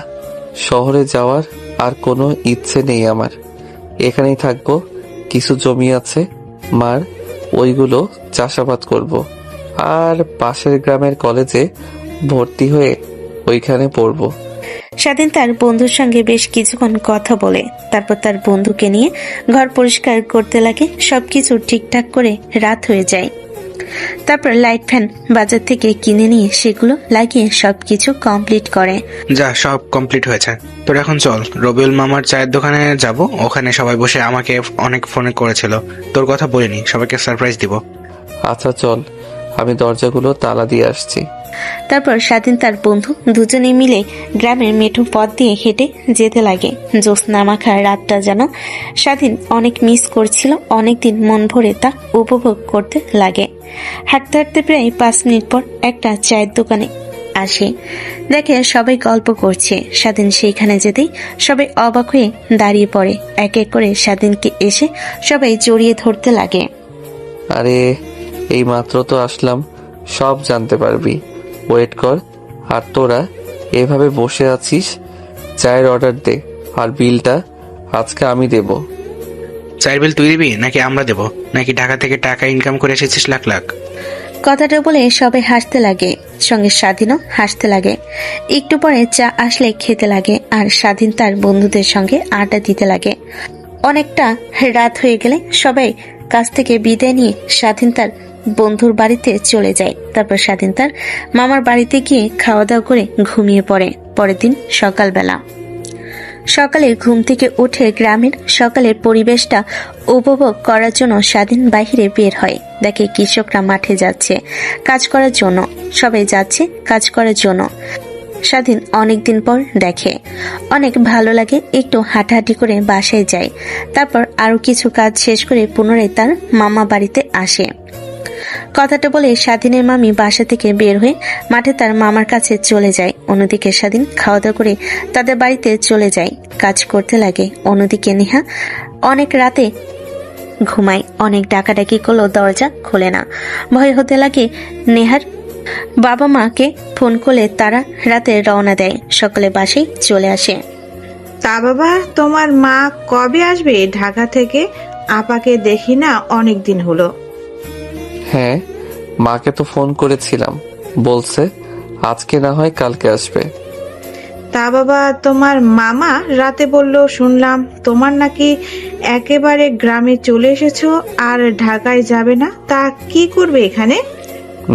[SPEAKER 1] শহরে যাওয়ার আর কোনো ইচ্ছে নেই আমার। এখানেই থাকবো। কিছু জমি আছে মার, ওইগুলো চাষাবাদ করব। আর পাশের গ্রামের কলেজে ভর্তি হয়ে ওইখানে পড়বো।
[SPEAKER 3] স্বাধীন তার বন্ধুর সঙ্গে বেশ কিছুক্ষণ কথা বলে তারপর তার বন্ধুকে নিয়ে ঘর পরিষ্কার করতে লাগে। সবকিছু ঠিকঠাক করে রাত হয়ে যায়। তারপর লাইট ফ্যান বাজার থেকে কিনে নিয়ে সেগুলো লাগিয়ে সবকিছু কমপ্লিট করে।
[SPEAKER 6] যা, সব কমপ্লিট হয়েছে। তোর এখন চল, রবিউল মামার চায়ের দোকানে যাব। ওখানে সবাই বসে আমাকে অনেক ফোন করেছিল, তোর কথা বলিনি, সবাইকে সারপ্রাইজ দিব।
[SPEAKER 1] আচ্ছা চল, আমি দরজাগুলো তালা দিয়ে আসছি।
[SPEAKER 3] তারপর স্বাধীন তার বন্ধু দুজনে মিলে গ্রামের মেঠো পথ দিয়ে হেঁটে যেতে লাগে। জ্যোৎস্না মাখা রাতটা যেন স্বাধীন অনেক মিস করছিল। অনেকদিন মন ভরে তা উপভোগ করতে লাগে। হাঁটতে হাঁটতে প্রায় 5 মিনিট পর একটা চায়ের দোকানে আসে। দেখে সবাই গল্প করছে। স্বাধীন সেইখানে যেতেই সবাই অবাক হয়ে দাঁড়িয়ে পড়ে। এক এক করে স্বাধীনকে এসে সবাই জড়িয়ে ধরতে লাগে।
[SPEAKER 1] আরে এই মাত্র তো আসলাম, সব জানতে পারবি। ওয়েট কর। আর তোরা এভাবে বসে আছিস, চায়ের অর্ডার দে, আর বিলটা আজকে আমি দেব।
[SPEAKER 6] চায়ের বিল তুই দিবি নাকি আমরা দেবো? নাকি ঢাকা থেকে টাকা ইনকাম করে এসেছিস লাখ লাখ?
[SPEAKER 3] কথাটা বলে সবাই হাসতে লাগে, সঙ্গে স্বাধীনও হাসতে লাগে। একটু পরে চা আসলে খেতে লাগে আর স্বাধীন তার বন্ধুদের সঙ্গে আড্ডা দিতে লাগে। অনেকটা রাত হয়ে গেলে সবাই কাছ থেকে বিদায় নিয়ে স্বাধীন তার বন্ধুর বাড়িতে চলে যায়। তারপর স্বাধীন তার মামার বাড়িতে গিয়ে খাওয়া দাওয়া করে ঘুমিয়ে পড়ে। পরের দিন সকালবেলা সকালে ঘুম থেকে উঠে গ্রামের সকালের পরিবেশটা উপভোগ করার জন্য স্বাধীন বাহিরে বের হয়। দেখে কৃষকরা মাঠে যাচ্ছে কাজ করার জন্য, সবাই যাচ্ছে কাজ করার জন্য। স্বাধীন অনেকদিন পর দেখে, অনেক ভালো লাগে। একটু হাঁটাহাঁটি করে বাসায় যায়। তারপর আরো কিছু কাজ শেষ করে পুনরায় তার মামা বাড়িতে আসে। কথাটা বলে স্বাধীনের মামি বাসা থেকে বের হয়ে মাঠে তার মামার কাছে চলে যায়। অন্যদিকে স্বাধীন খাওয়া দাওয়া করে তাদের বাড়িতে চলে যায়, কাজ করতে লাগে। অন্যদিকে নেহা অনেক রাতে ঘুমায়। অনেক ডাকাডাকি করলেও দরজা খোলে না। ভয় হতে লাগে নেহার। বাবা মাকে ফোন করলে তারা রাতে রওনা দেয়। সকালে বাসায় চলে আসে।
[SPEAKER 7] তা বাবা, তোমার মা কবে আসবে ঢাকা থেকে? আপাকে দেখি না অনেক দিন হলো।
[SPEAKER 1] হ্যাঁ, মাকে তো ফোন করেছিলাম, বলছে আজকে না হয় কালকে আসবে।
[SPEAKER 7] তা বাবা, তোমার মামা রাতে বলল, শুনলাম তোমার নাকি একেবারে গ্রামে চলে এসেছো আর ঢাকায় যাবে না। তা কি করবে এখানে?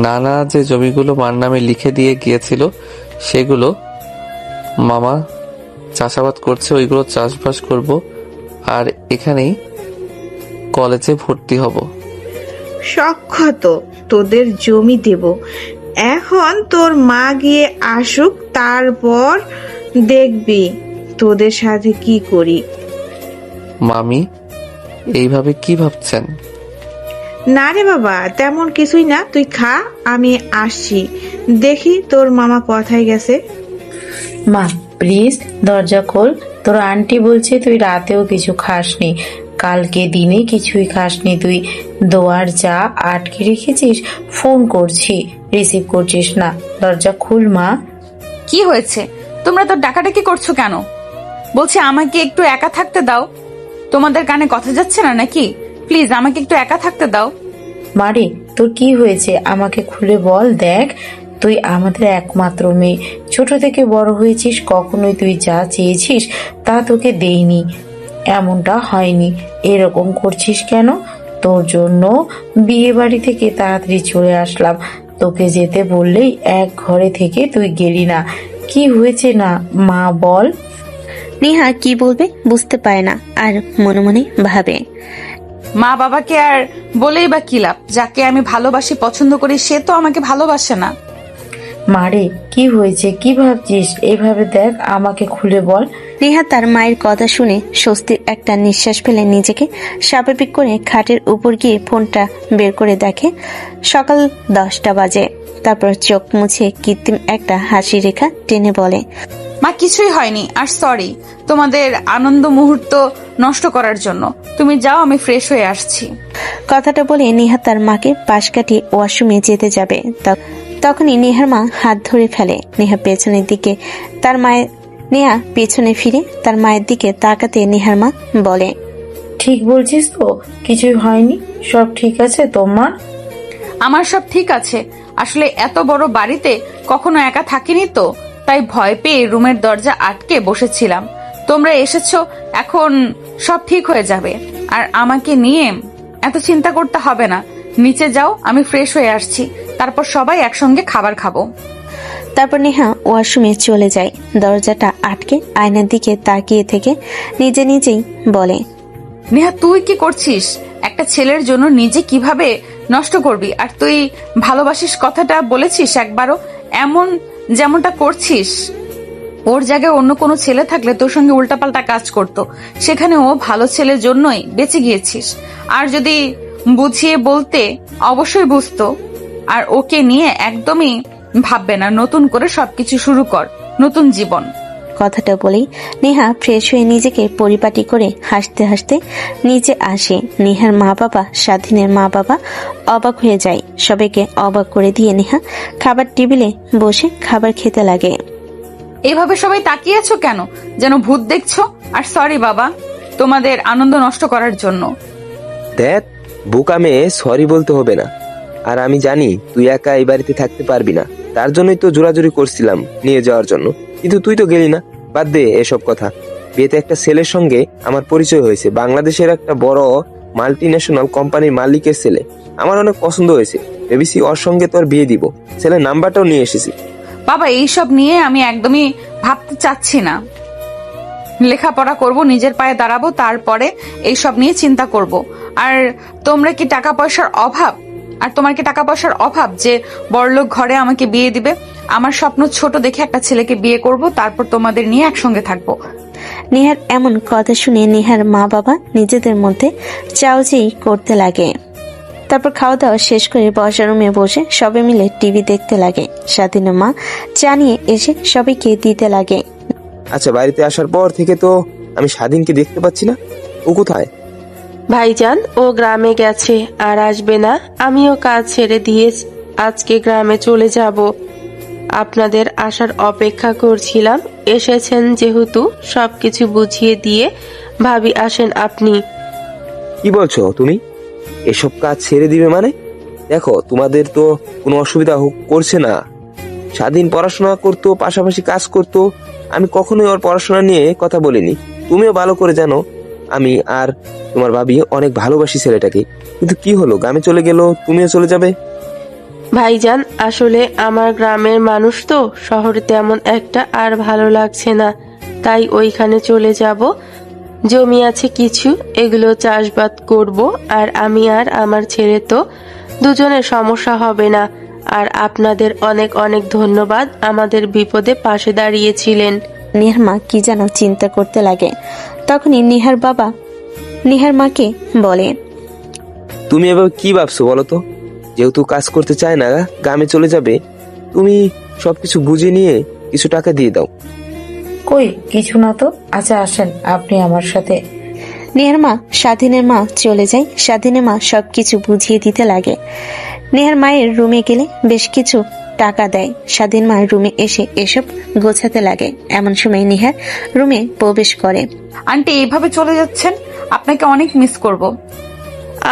[SPEAKER 1] নানা যে জমিগুলো মার নামে লিখে দিয়ে গিয়েছিল সেগুলো মামা চাষাবাদ করছে, ওইগুলো চাষবাস করব আর এখানেই কলেজে ভর্তি হব।
[SPEAKER 7] সক্ষত তোদের জমি দেব। এখন তোর মা গিয়ে আসুক, তারপর দেখবি তোদের সাথে কি করি।
[SPEAKER 1] মামি এইভাবে কি ভাবছেন?
[SPEAKER 7] না রে বাবা, তেমন কিছুই না, তুই খা, আমি আসছি। দেখি তোর মামা কোথায় গেছে।
[SPEAKER 8] মা প্লিজ দরজা খোল। তোর আন্টি বলছে তুই রাতেও কিছু খাসনি, কালকে দিনে কিছুই খাসনি, তুই দোয়ার চা আটকে রেখেছিস। ফোন করছি, রিসিভ করছিস না। দরজা খুল মা।
[SPEAKER 2] কি হয়েছে? তোমরা তো ডাকাডাকি করছো কেন? বলছি আমাকে একটু একা থাকতে দাও। তোমাদের কানে কথা যাচ্ছে না নাকি? প্লিজ আমাকে একটু একা থাকতে দাও।
[SPEAKER 8] মারে তোর কি হয়েছে আমাকে খুলে বল। দেখ তুই আমাদের একমাত্র মেয়ে, ছোট থেকে বড় হয়েছিস, কখনোই তুই যা চেয়েছিস তা তোকে দেইনি। এমনটা হয়নি, এরকম করছিস কেন? তোর জন্য বিয়ে বাড়ি থেকে তাড়াতাড়ি চলে আসলাম, তোকে যেতে বললেই এক ঘরে থেকে তুই গেলি না। কি হয়েছে না মা বল।
[SPEAKER 3] নেহা কি বলবে বুঝতে পারে না আর মনে মনে ভাবে,
[SPEAKER 2] মা বাবাকে আর বলেই বা কি লাভ? যাকে আমি ভালোবাসি, পছন্দ করি, সে তো আমাকে ভালোবাসে না।
[SPEAKER 8] মারে কি হয়েছে, কি ভাবছিস? এভাবে দেখ, আমাকে খুলে বল।
[SPEAKER 3] নেহা তার মায়ের কথা শুনে স্বস্তির একটা নিঃশ্বাস ফেলে নিজেকে স্বাভাবিক করে খাটের উপর গিয়ে ফোনটা বের করে দেখে সকাল 10টা বাজে। তারপর চোখ মুছে কৃত্রিম একটা হাসি রেখা টেনে বলে,
[SPEAKER 2] মা কিছুই হয়নি, আর সরি তোমাদের আনন্দ মুহূর্ত নষ্ট করার জন্য। তুমি যাও, আমি ফ্রেশ হয়ে আসছি।
[SPEAKER 3] কথাটা বলে নেহা তার মাকে পাশ কাটিয়ে ওয়াশরুমে যেতে যাবে। তখনই নেহার মা হাত ধরে ফেলে। নেহা পেছনের দিকে তার মায়ের নেহা পেছনে ফিরে তার মায়ের দিকে তাকাতে নেহার মা বলে,
[SPEAKER 8] ঠিক বলছিস তো? কিছুই হয়নি, সব ঠিক আছে তোমার?
[SPEAKER 2] আমার সব ঠিক আছে। আসলে এত বড় বাড়িতে কখনো একা থাকিনি তো, তাই ভয় পেয়ে রুমের দরজা আটকে বসেছিলাম। তোমরা এসেছো, এখন সব ঠিক হয়ে যাবে। আর আমাকে নিয়ে এত চিন্তা করতে হবে না। নিচে যাও, আমি ফ্রেশ হয়ে আসছি, তারপর সবাই একসঙ্গে খাবার খাবো।
[SPEAKER 3] তারপর নেহা ওয়াশরুমে চলে যায়। দরজাটা আটকে আয়নার দিকে তাকিয়ে থেকে নিজে নিজেই বলে,
[SPEAKER 2] নেহা তুই কি করছিস? একটা ছেলের জন্য নিজে কিভাবে নষ্ট করবি? আর তুই ভালোবাসিস কথাটা বলেছিস একবারও? এমন যেমনটা করছিস, ওর জায়গায় অন্য কোনো ছেলে থাকলে তোর সঙ্গে উল্টাপাল্টা কাজ করতো। সেখানে ও ভালো ছেলের জন্যই বেঁচে গিয়েছিস। আর যদি বুঝিয়ে বলতে অবশ্যই বুঝতো। আর ওকে নিয়ে একদমই ভাববে না। নতুন করে সবকিছু শুরু কর, নতুন জীবন।
[SPEAKER 3] কথাটা বলেই নেহা ফ্রেশ হয়ে নিজেকে পরিপাটি করে হাসতে হাসতে নিচে আসে। নেহার মা বাবা, স্বাধীনের মা বাবা অবাক হয়ে যায়। সবাইকে অবাক করে দিয়ে নেহা খাবার টেবিলে বসে খাবার খেতে লাগে।
[SPEAKER 2] এভাবে সবাই তাকিয়ে আছো কেন, যেন ভূত দেখছো? আর সরি বাবা, তোমাদের আনন্দ নষ্ট করার জন্য।
[SPEAKER 9] দেখ, বোকা মেয়ে, সরি বলতে হবে না। আর আমি জানি তুই একা এই বাড়িতে থাকতে পারবি না, তার জন্যই তো জোরাজুরি করছিলাম নিয়ে যাওয়ার জন্য, কিন্তু তুই তো গেলি না। বাদ দে এসব কথা। বিয়েতে একটা ছেলের সঙ্গে আমার পরিচয় হয়েছে, বাংলাদেশের একটা বড় মাল্টি ন্যাশনাল কোম্পানির মালিকের ছেলে। আমার অনেক পছন্দ হয়েছে, ভেবেছি ওর সঙ্গে তোর বিয়ে দিব। ছেলের নাম্বারটাও নিয়ে এসেছি।
[SPEAKER 2] বাবা, এইসব নিয়ে আমি একদমই ভাবতে চাচ্ছি না। লেখাপড়া করব, নিজের পায়ে দাঁড়াবো, তারপরে এইসব নিয়ে চিন্তা করব। আর তোমরা কি টাকা পয়সার অভাব? আর তোমার কি টাকা পয়সার অভাব যে বড়লোক ঘরে আমাকে বিয়ে দিবে? আমার স্বপ্ন ছোট দেখে একটা ছেলেকে বিয়ে করব, তারপর তোমাদের নিয়ে একসঙ্গে থাকবো।
[SPEAKER 3] নেহার এমন কথা শুনে নেহার মা বাবা নিজেদের মধ্যে চাউচি করতে লাগে। তারপর খাওয়া দাওয়া শেষ করে বসার রুমে বসে সবাই মিলে টিভি দেখতে লাগে। স্বাধীনের মা চা নিয়ে এসে সবাইকে দিতে লাগে।
[SPEAKER 9] আচ্ছা, বাড়িতে আসার পর থেকে তো আমি স্বাধীনকে দেখতে পাচ্ছি না, ও কোথায়?
[SPEAKER 4] ভাইজান, ও গ্রামে গেছে আর আসবে না। আমিও কাজ ছেড়ে দিয়ে আজকে গ্রামে চলে যাব। আপনাদের আসার অপেক্ষা করছিলাম। এসেছেন যেহেতু সবকিছু বুঝিয়ে দিয়ে ভাবি আসেন আপনি।
[SPEAKER 9] কি বলছো তুমি? এসব কাজ ছেড়ে দিবে মানে? দেখো, তোমাদের তো কোনো অসুবিধা করছে না। স্বাধীন পড়াশোনা করতো, পাশাপাশি কাজ করতো। আমি কখনোই ওর পড়াশোনা নিয়ে কথা বলিনি। তুমিও ভালো করে জানো আমি আর তোমার ভাবি অনেক ভালোবাসি ছেলেটাকে। কিন্তু কি হলো, গ্রামে চলে গেল, তুমিও চলে যাবে?
[SPEAKER 4] ভাইজান, আসলে আমার গ্রামের মানুষ তো, শহরে তেমন একটা আর ভালো লাগছে না, তাই ওইখানে চলে যাব। জমি আছে কিছু, এগুলো চাষবাদ করব। আর আমি আর আমার ছেলে তো দুজনের সমস্যা হবে না। আর আপনাদের অনেক অনেক ধন্যবাদ, আমাদের বিপদে পাশে দাঁড়িয়েছিলেন।
[SPEAKER 3] নেহার মা কি যেন চিন্তা করতে লাগে। তখনই নেহার বাবা নেহার মাকে বলে,
[SPEAKER 9] তুমি এবার কি ভাবছো বলো তো? যেহেতু কাজ করতে চায় না, গ্রামে চলে যাবে, তুমি সবকিছু বুঝে নিয়ে কিছু টাকা দিয়ে দাও।
[SPEAKER 8] কই কিছু না তো। আচ্ছা আসেন আপনি আমার সাথে।
[SPEAKER 3] নেহার মা স্বাধীনের মা চলে যায়। স্বাধীনের মা সবকিছু বুঝিয়ে দিতে লাগে। নেহার মায়ের রুমে গেলে বেশ কিছু টাকা দেয়। স্বাধীন মা রুমে এসে এসব গোছাতে লাগে। এমন সময় নেহার রুমে প্রবেশ করে।
[SPEAKER 2] আন্টি, এইভাবে চলে যাচ্ছেন? আপনাকে অনেক মিস করব।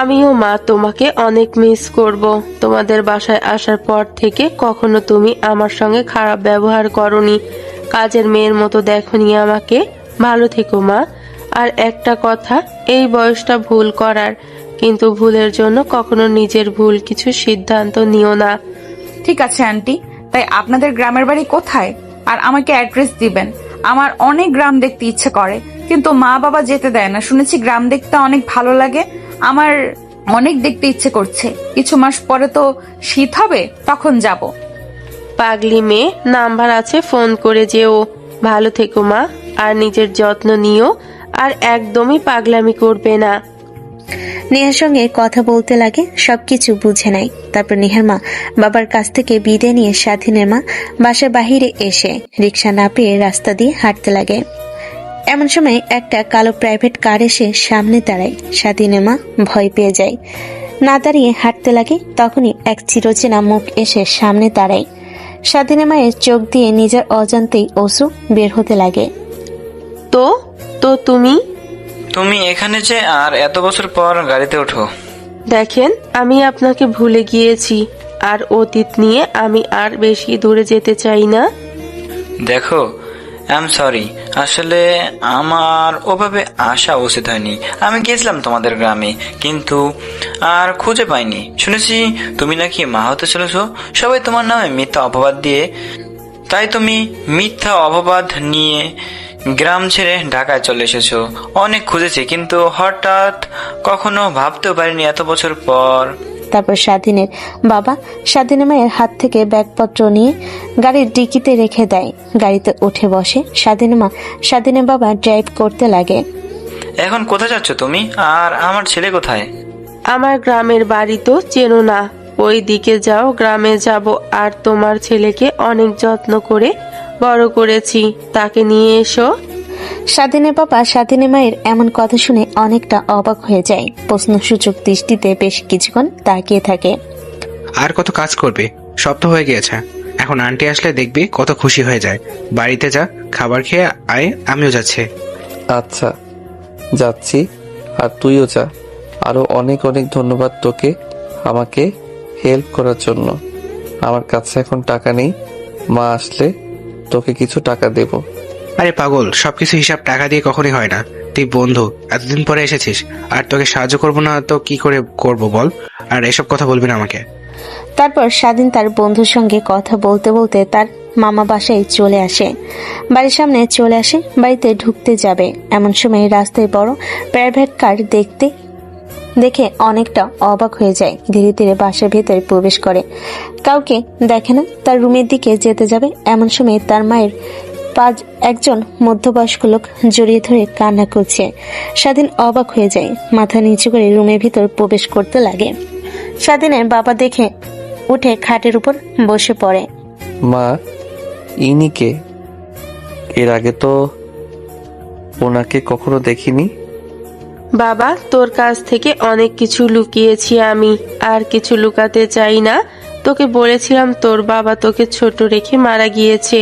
[SPEAKER 4] আমিও মা তোমাকে অনেক মিস করব। তোমাদের বাসায় আসার পর থেকে কখনো তুমি আমার সঙ্গে খারাপ ব্যবহার করনি, কাজের মেয়ের মতো দেখনি আমাকে। ভালো থেকো মা। আর একটা কথা, এই বয়সটা ভুল করার, কিন্তু ভুলের জন্য কখনো নিজের ভুল কিছু সিদ্ধান্ত নিও না।
[SPEAKER 2] ঠিক আছে আন্টি, তাই আপনাদের গ্রামের বাড়ি কোথায়? আর আমাকে অ্যাড্রেস দিবেন। আমার অনেক গ্রাম দেখতে ইচ্ছে করে, কিন্তু মা বাবা যেতে দেয় না। শুনেছি গ্রাম দেখতে অনেক ভালো লাগে। আমার অনেক দেখতে ইচ্ছে করছে। কিছু মাস পরে তো শীত হবে, তখন যাব।
[SPEAKER 4] পাগলি মেয়ে, নাম্বার আছে, ফোন করে যেও। ভালো থেকো মা, আর নিজের যত্ন নিও, আর একদমই পাগলামি করবে না।
[SPEAKER 3] নেহার সঙ্গে কথা বলতে লাগে, সবকিছু বুঝে নেয়। তারপর নেহার মা বাবার কাছ থেকে বিদায় নিয়ে স্বাধীনের মা বাসার বাহিরে এসে রিক্সা না পেয়ে রাস্তা দিয়ে হাঁটতে লাগে। এমন সময় একটা কালো প্রাইভেট কার এসে সামনে দাঁড়ায়। স্বাধীনের মা ভয় পেয়ে যায়, না দাঁড়িয়ে হাঁটতে লাগে। তখনই এক চিরচেনা মুখ এসে সামনে দাঁড়ায়। স্বাধীনের মায়ের চোখ দিয়ে নিজের অজান্তেই অশ্রু বের হতে লাগে।
[SPEAKER 4] তো তো তুমি
[SPEAKER 10] তুমি এখানে যে, আর এত বছর পর গাড়িতে ওঠো?
[SPEAKER 4] দেখেন, আমি আপনাকে ভুলে গিয়েছি, আর অতীত নিয়ে আমি আর বেশি দূরে যেতে চাই না।
[SPEAKER 10] দেখো, আই এম সরি, আসলে আমার ওভাবে আসা উচিত হয়নি। আমি গিয়েছিলাম তোমাদের গ্রামে, কিন্তু আর খুঁজে পাইনি। শুনেছি তুমি নাকি মা হতে চলেছো, সবাই তোমার নামে মিথ্যা অপবাদ দিয়ে। তাই তুমি মিথ্যা অপবাদ নিয়ে গ্রাম ছেড়ে ঢাকায় চলে এসেছো। অনেক খুঁজেছি, কিন্তু হঠাৎ কখনো ভাবতেও পারিনি এত বছর পর।
[SPEAKER 3] তারপর স্বাধীনের বাবা স্বাধীনের মায়ের হাত থেকে ব্যাগপত্র নিয়ে গাড়ির ডিকিতে রেখে দেয়। গাড়িতে উঠে বসে স্বাধীনের মা। স্বাধীনের বাবা ড্রাইভ করতে লাগে।
[SPEAKER 10] এখন কোথায় যাচ্ছ তুমি? আর আমার ছেলে কোথায়?
[SPEAKER 4] আমার গ্রামের বাড়ি তো চেনো না, ওই দিকে যাও, গ্রামে যাব। আর তোমার ছেলেকে অনেক যত্ন করে বড় করেছি, তাকে নিয়ে এসো।
[SPEAKER 3] স্বাধীনের বাবা স্বাধীনের মায়ের এমন কথা শুনে অনেকটা অবাক হয়ে যায়। প্রশ্নসূচক দৃষ্টিতে বেশ কিছুক্ষণ তাকিয়ে থাকে।
[SPEAKER 6] আর কত কাজ করবে? সব তো হয়ে গিয়েছে, এখন আন্টি আসলে দেখবি কত খুশি হয়ে যায়। বাড়িতে যা, খাবার খেয়ে আয়, আমিও যাচ্ছি।
[SPEAKER 1] আচ্ছা, যাচ্ছি। আর তুইও যা। আরো অনেক অনেক ধন্যবাদ তোকে আমাকে হেল্প করার জন্য। আমার কাছে এখন টাকা নেই, মা আসলে তোকে কিছু টাকা দেব।
[SPEAKER 6] আরে পাগল, সবকিছু হিসাব টাকা দিয়ে কখনই হয় না। তুই বন্ধু, এতদিন পরে এসেছিস, আর তোকে সাহায্য করবো না তো কি করে করব বল? আর এসব কথা বলবি না আমাকে।
[SPEAKER 3] তারপর স্বাধীন তার বন্ধুর সঙ্গে কথা বলতে বলতে তার মামা বাসায় চলে আসে। বাড়ির সামনে চলে আসে, বাড়িতে ঢুকতে যাবে এমন সময় রাস্তায় বড় প্রাইভেট কার দেখে অনেকটা অবাক হয়ে যায়। ধীরে ধীরে বাসার ভেতরে প্রবেশ করে, কাউকে দেখে না। তার রুমের দিকে যেতে যাবে এমন সময় তার মায়ের একজন মধ্যবয়স্ক লোক জড়িয়ে ধরে কান্না করছে। স্বাধীন অবাক হয়ে যায়, মাথা নিচু করে রুমের ভিতর প্রবেশ করতে লাগে। স্বাধীনের বাবা দেখে উঠে খাটের উপর বসে পড়ে।
[SPEAKER 1] মা, ইনি কে? এর আগে তো ওনাকে কখনো দেখিনি।
[SPEAKER 4] বাবা, তোর কাছ থেকে অনেক কিছু লুকিয়েছি আমি, আর কিছু লুকাতে চাই না। তোকে বলেছিলাম তোর বাবা তোকে ছোট রেখে মারা গিয়েছে।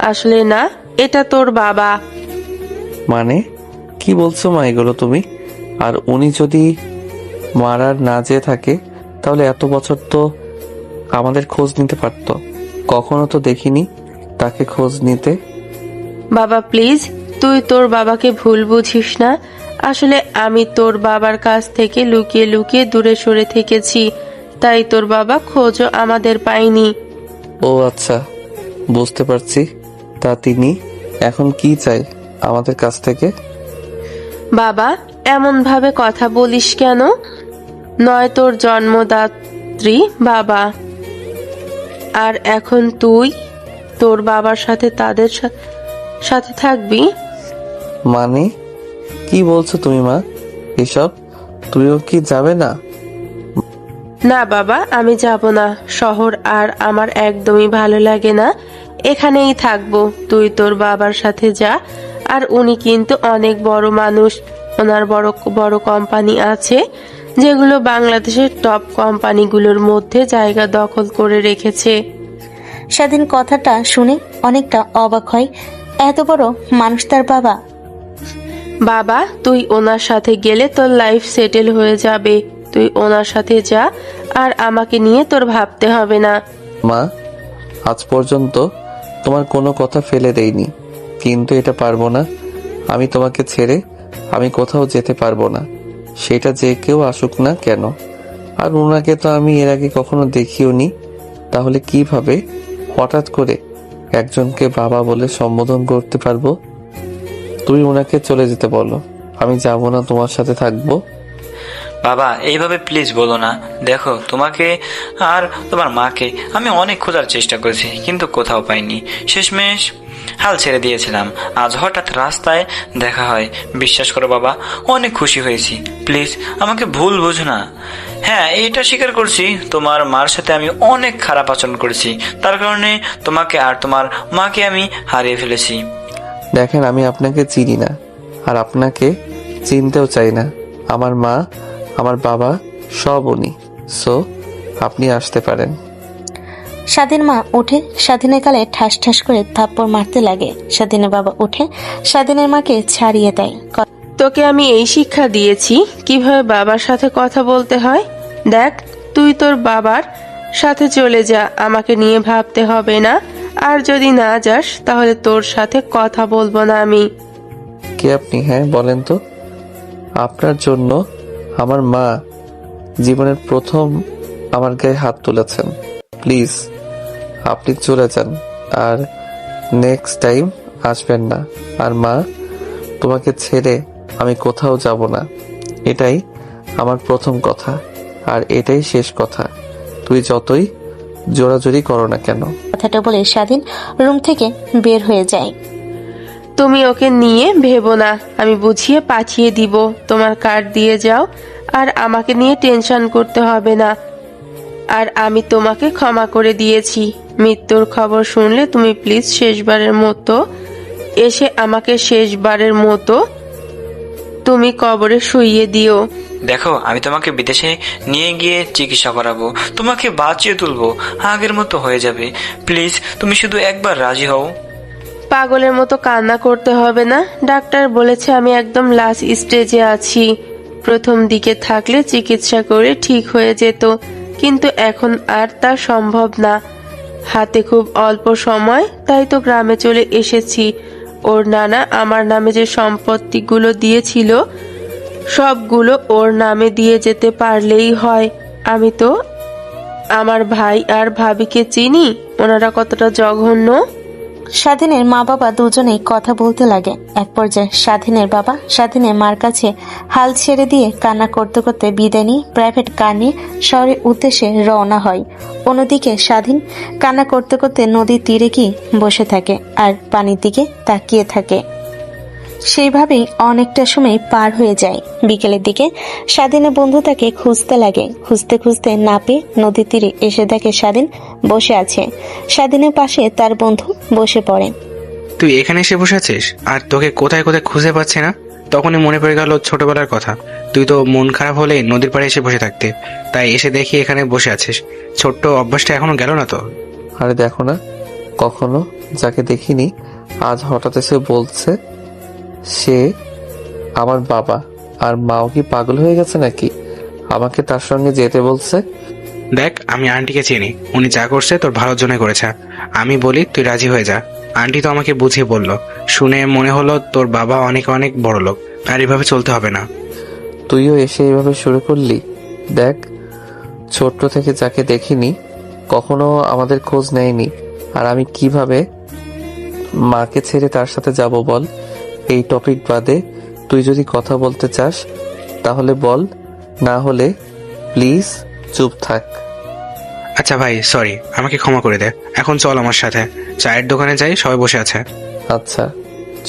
[SPEAKER 4] আসলে না, এটা তোর বাবা।
[SPEAKER 1] মানে কি বলছো মা এগুলো তুমি? আর উনি যদি মারার না যেয়ে থাকে তাহলে এত বছর তো আমাদের খোঁজ নিতে পারতো। কখনো তো দেখিনি তাকে খোঁজ নিতে।
[SPEAKER 4] বাবা প্লিজ, তুই তোর বাবাকে ভুল বুঝিস না। আসলে আমি তোর বাবার কাছ থেকে লুকিয়ে লুকিয়ে দূরে সরে থেকেছি, তাই তোর বাবা খোঁজও আমাদের পায়নি।
[SPEAKER 1] ও আচ্ছা, বুঝতে পারছি। তা তিনি এখন কি চাই আমাদের কাছ থেকে?
[SPEAKER 4] বাবা, এমন ভাবে কথা বলিস কেন? নয় তোর জন্মদাত্রী বাবা, আর এখন তুই তোর বাবার সাথে তাদের সাথে থাকবি।
[SPEAKER 1] মানে কি বলছো তুমি মা এসব? তুইও কি যাবে না?
[SPEAKER 4] না বাবা, আমি যাব না। শহর আর আমার একদমই ভালো লাগে না, এখানেই থাকবো। তুই তোর বাবার সাথে যা। আর উনি কিন্তু অনেক বড় মানুষ, ওনার বড় বড় কোম্পানি আছে যেগুলো বাংলাদেশের টপ কোম্পানিগুলোর মধ্যে জায়গা দখল করে রেখেছে।
[SPEAKER 3] স্বাধীন কথাটা শুনে অনেকটা অবাক হয়। এত বড় মানুষ তার বাবা।
[SPEAKER 4] বাবা, তুই ওনার সাথে গেলে তোর লাইফ সেটেল হয়ে যাবে। তুই ওনার সাথে যা, আর আমাকে নিয়ে তোর ভাবতে হবে না।
[SPEAKER 1] মা, আজ পর্যন্ত তোমার কোনো কথা ফেলে দেইনি, কিন্তু এটা পারবো না। আমি তোমাকে ছেড়ে আমি কোথাও যেতে পারবো না, সেটা যে কেউ আসুক না কেন। আর ওনাকে তো আমি এর আগে কখনো দেখিও নি, তাহলে কিভাবে হঠাৎ করে একজনকে বাবা বলে সম্বোধন করতে পারবো? তুমি ওনাকে চলে যেতে বলো, আমি যাব না, তোমার সাথে থাকবো।
[SPEAKER 10] বাবা, এইভাবে প্লিজ বলো না। দেখো, তোমাকে আর তোমার মাকে আমি অনেক খোঁজার চেষ্টা করেছি, কিন্তু কোথাও পাইনি। শেষমেশ হাল ছেড়ে দিয়েছিলাম। আজ হঠাৎ রাস্তায় দেখা হয়। বিশ্বাস করো বাবা, অনেক খুশি হয়েছি। প্লিজ আমাকে ভুল বুঝো না। হ্যাঁ, এটা স্বীকার করছি, তোমার মার সাথে আমি অনেক খারাপ আচরণ করেছি। তার কারণে তোমাকে আর তোমার মাকে আমি হারিয়ে ফেলেছি।
[SPEAKER 1] দেখেন, আমি আপনাকে চিনি না, আর আপনাকে চিনতেও চাই না। আমার মা, আমার বাবা সব উনি। সো আপনি আসতে পারেন।
[SPEAKER 3] স্বাধীন মা উঠে স্বাধীনের গালে ঠাস ঠাস করে থাপ্পড় মারতে লাগে। স্বাধীনের বাবা উঠে স্বাধীনের মাকে ছাড়িয়ে দেয়।
[SPEAKER 4] তোকে আমি এই শিক্ষা দিয়েছি কিভাবে বাবার সাথে কথা বলতে হয়। দেখ, তুই তোর বাবার সাথে চলে যা, আমাকে নিয়ে ভাবতে হবে না। আর যদি না যাস তাহলে তোর সাথে কথা বলবো না আমি।
[SPEAKER 1] কে আপনি? হ্যাঁ বলেন তো। আপনার জন্য আমার মা জীবনের প্রথম আমার গায়ে হাত তুলেছেন। প্লিজ আপনি চলে যান, আর নেক্সট টাইম আসবেন না। আর মা, তোমাকে ছেড়ে আমি কোথাও যাব না, এটাই আমার প্রথম কথা, আর এটাই শেষ কথা। তুই যতই জোরাজোরি করো না কেন।
[SPEAKER 3] কথাটা বলে স্বাধীন রুম থেকে বের হয়ে যায়।
[SPEAKER 4] তুমি ওকে নিয়ে ভেবো না, আমি বুঝিয়ে পাঠিয়ে দিব। তোমার কার্ড দিয়ে যাও, আর আমাকে নিয়ে টেনশন করতে হবে না। আর আমি তোমাকে ক্ষমা করে দিয়েছি। মৃত্যুর খবর শুনলে তুমি প্লিজ শেষবারের মতো এসে আমাকে শেষবারের মতো তুমি কবরে শুইয়ে দিও।
[SPEAKER 10] দেখো, আমি তোমাকে বিদেশে নিয়ে গিয়ে চিকিৎসা করাবো, তোমাকে বাঁচিয়ে তুলবো, আগের মতো হয়ে যাবে। প্লিজ, তুমি শুধু একবার রাজি হও।
[SPEAKER 4] পাগলের মতো কান্না করতে হবে না। ডাক্তার বলেছে আমি একদম লাস্ট স্টেজে আছি। প্রথম দিকে থাকলে চিকিৎসা করে ঠিক হয়ে যেত, কিন্তু এখন আর তা সম্ভব না। হাতে খুব অল্প সময়, তাই তো গ্রামে চলে এসেছি। ওর নানা আমার নামে যে সম্পত্তিগুলো দিয়েছিল সবগুলো ওর নামে দিয়ে যেতে পারলেই হয়। আমি তো আমার ভাই আর ভাবিকে চিনি, ওনারা কতটা জঘন্য।
[SPEAKER 3] স্বাধীনের মা বাবা দুজনেই কথা বলতে লাগে। এক পর্যায়ে স্বাধীনের বাবা স্বাধীনের মার কাছে হাল ছেড়ে দিয়ে কান্না করতে করতে বিদায় নিয়ে প্রাইভেট কার নিয়ে শহরের উদ্দেশ্যে রওনা হয়। অন্যদিকে স্বাধীন কান্না করতে করতে নদীর তীরে গিয়ে বসে থাকে আর পানির দিকে তাকিয়ে থাকে। সেইভাবেই অনেকটা সময় পার হয়ে যায়। বিকেলের দিকে স্বাধীনের বন্ধু তাকে খুঁজতে লাগে। খুঁজতে খুঁজতে না পেয়ে নদীর তীরে এসে দেখে স্বাধীন বসে আছে। স্বাধীনের পাশে তার বন্ধু বসে পড়ে।
[SPEAKER 6] তুই এখানে এসে বসে আছিস আর তোকে কোথায় কোথায় খুঁজে পাচ্ছি না। তখনই মনে পড়ে গেল ছোটবেলার কথা। তুই তো মন খারাপ হলে নদীর পাড়ে এসে বসে থাকতে, তাই এসে দেখি এখানে বসে আছিস। ছোট্ট অভ্যাসটা এখনো গেল না তো?
[SPEAKER 1] আরে দেখো না, কখনো যাকে দেখিনি আজ হঠাৎ এসে বলছে সে আমার বাবা। আর মাও কি পাগল হয়ে গেছে নাকি? আমাকে তার সঙ্গে যেতে বলছে।
[SPEAKER 6] দেখ, আমি আন্টিকে চিনি, উনি যা করছে তোর ভালোর জন্য করেছে। আমি বলি তুই রাজি হয়ে যা। আন্টি তো আমাকে বুঝিয়ে বলল, শুনে মনে হলো তোর বাবা অনেক অনেক বড় লোক, আর এভাবে চলতে হবে না।
[SPEAKER 1] তুইও এসে এভাবে শুরু করলি? দেখ, ছোট্ট থেকে যাকে দেখিনি কখনো আমাদের খোঁজ নেয়নি, আর আমি কিভাবে মাকে ছেড়ে তার সাথে যাব বল? এই টপিক বাদে তুই যদি কথা বলতে চাস তাহলে বল, না হলে প্লিজ চুপ থাক।
[SPEAKER 6] আচ্ছা ভাই, সরি, আমাকে ক্ষমা করে দে। এখন চল আমার সাথে, চায়ের দোকানে যাই, সবাই বসে আছে।
[SPEAKER 1] আচ্ছা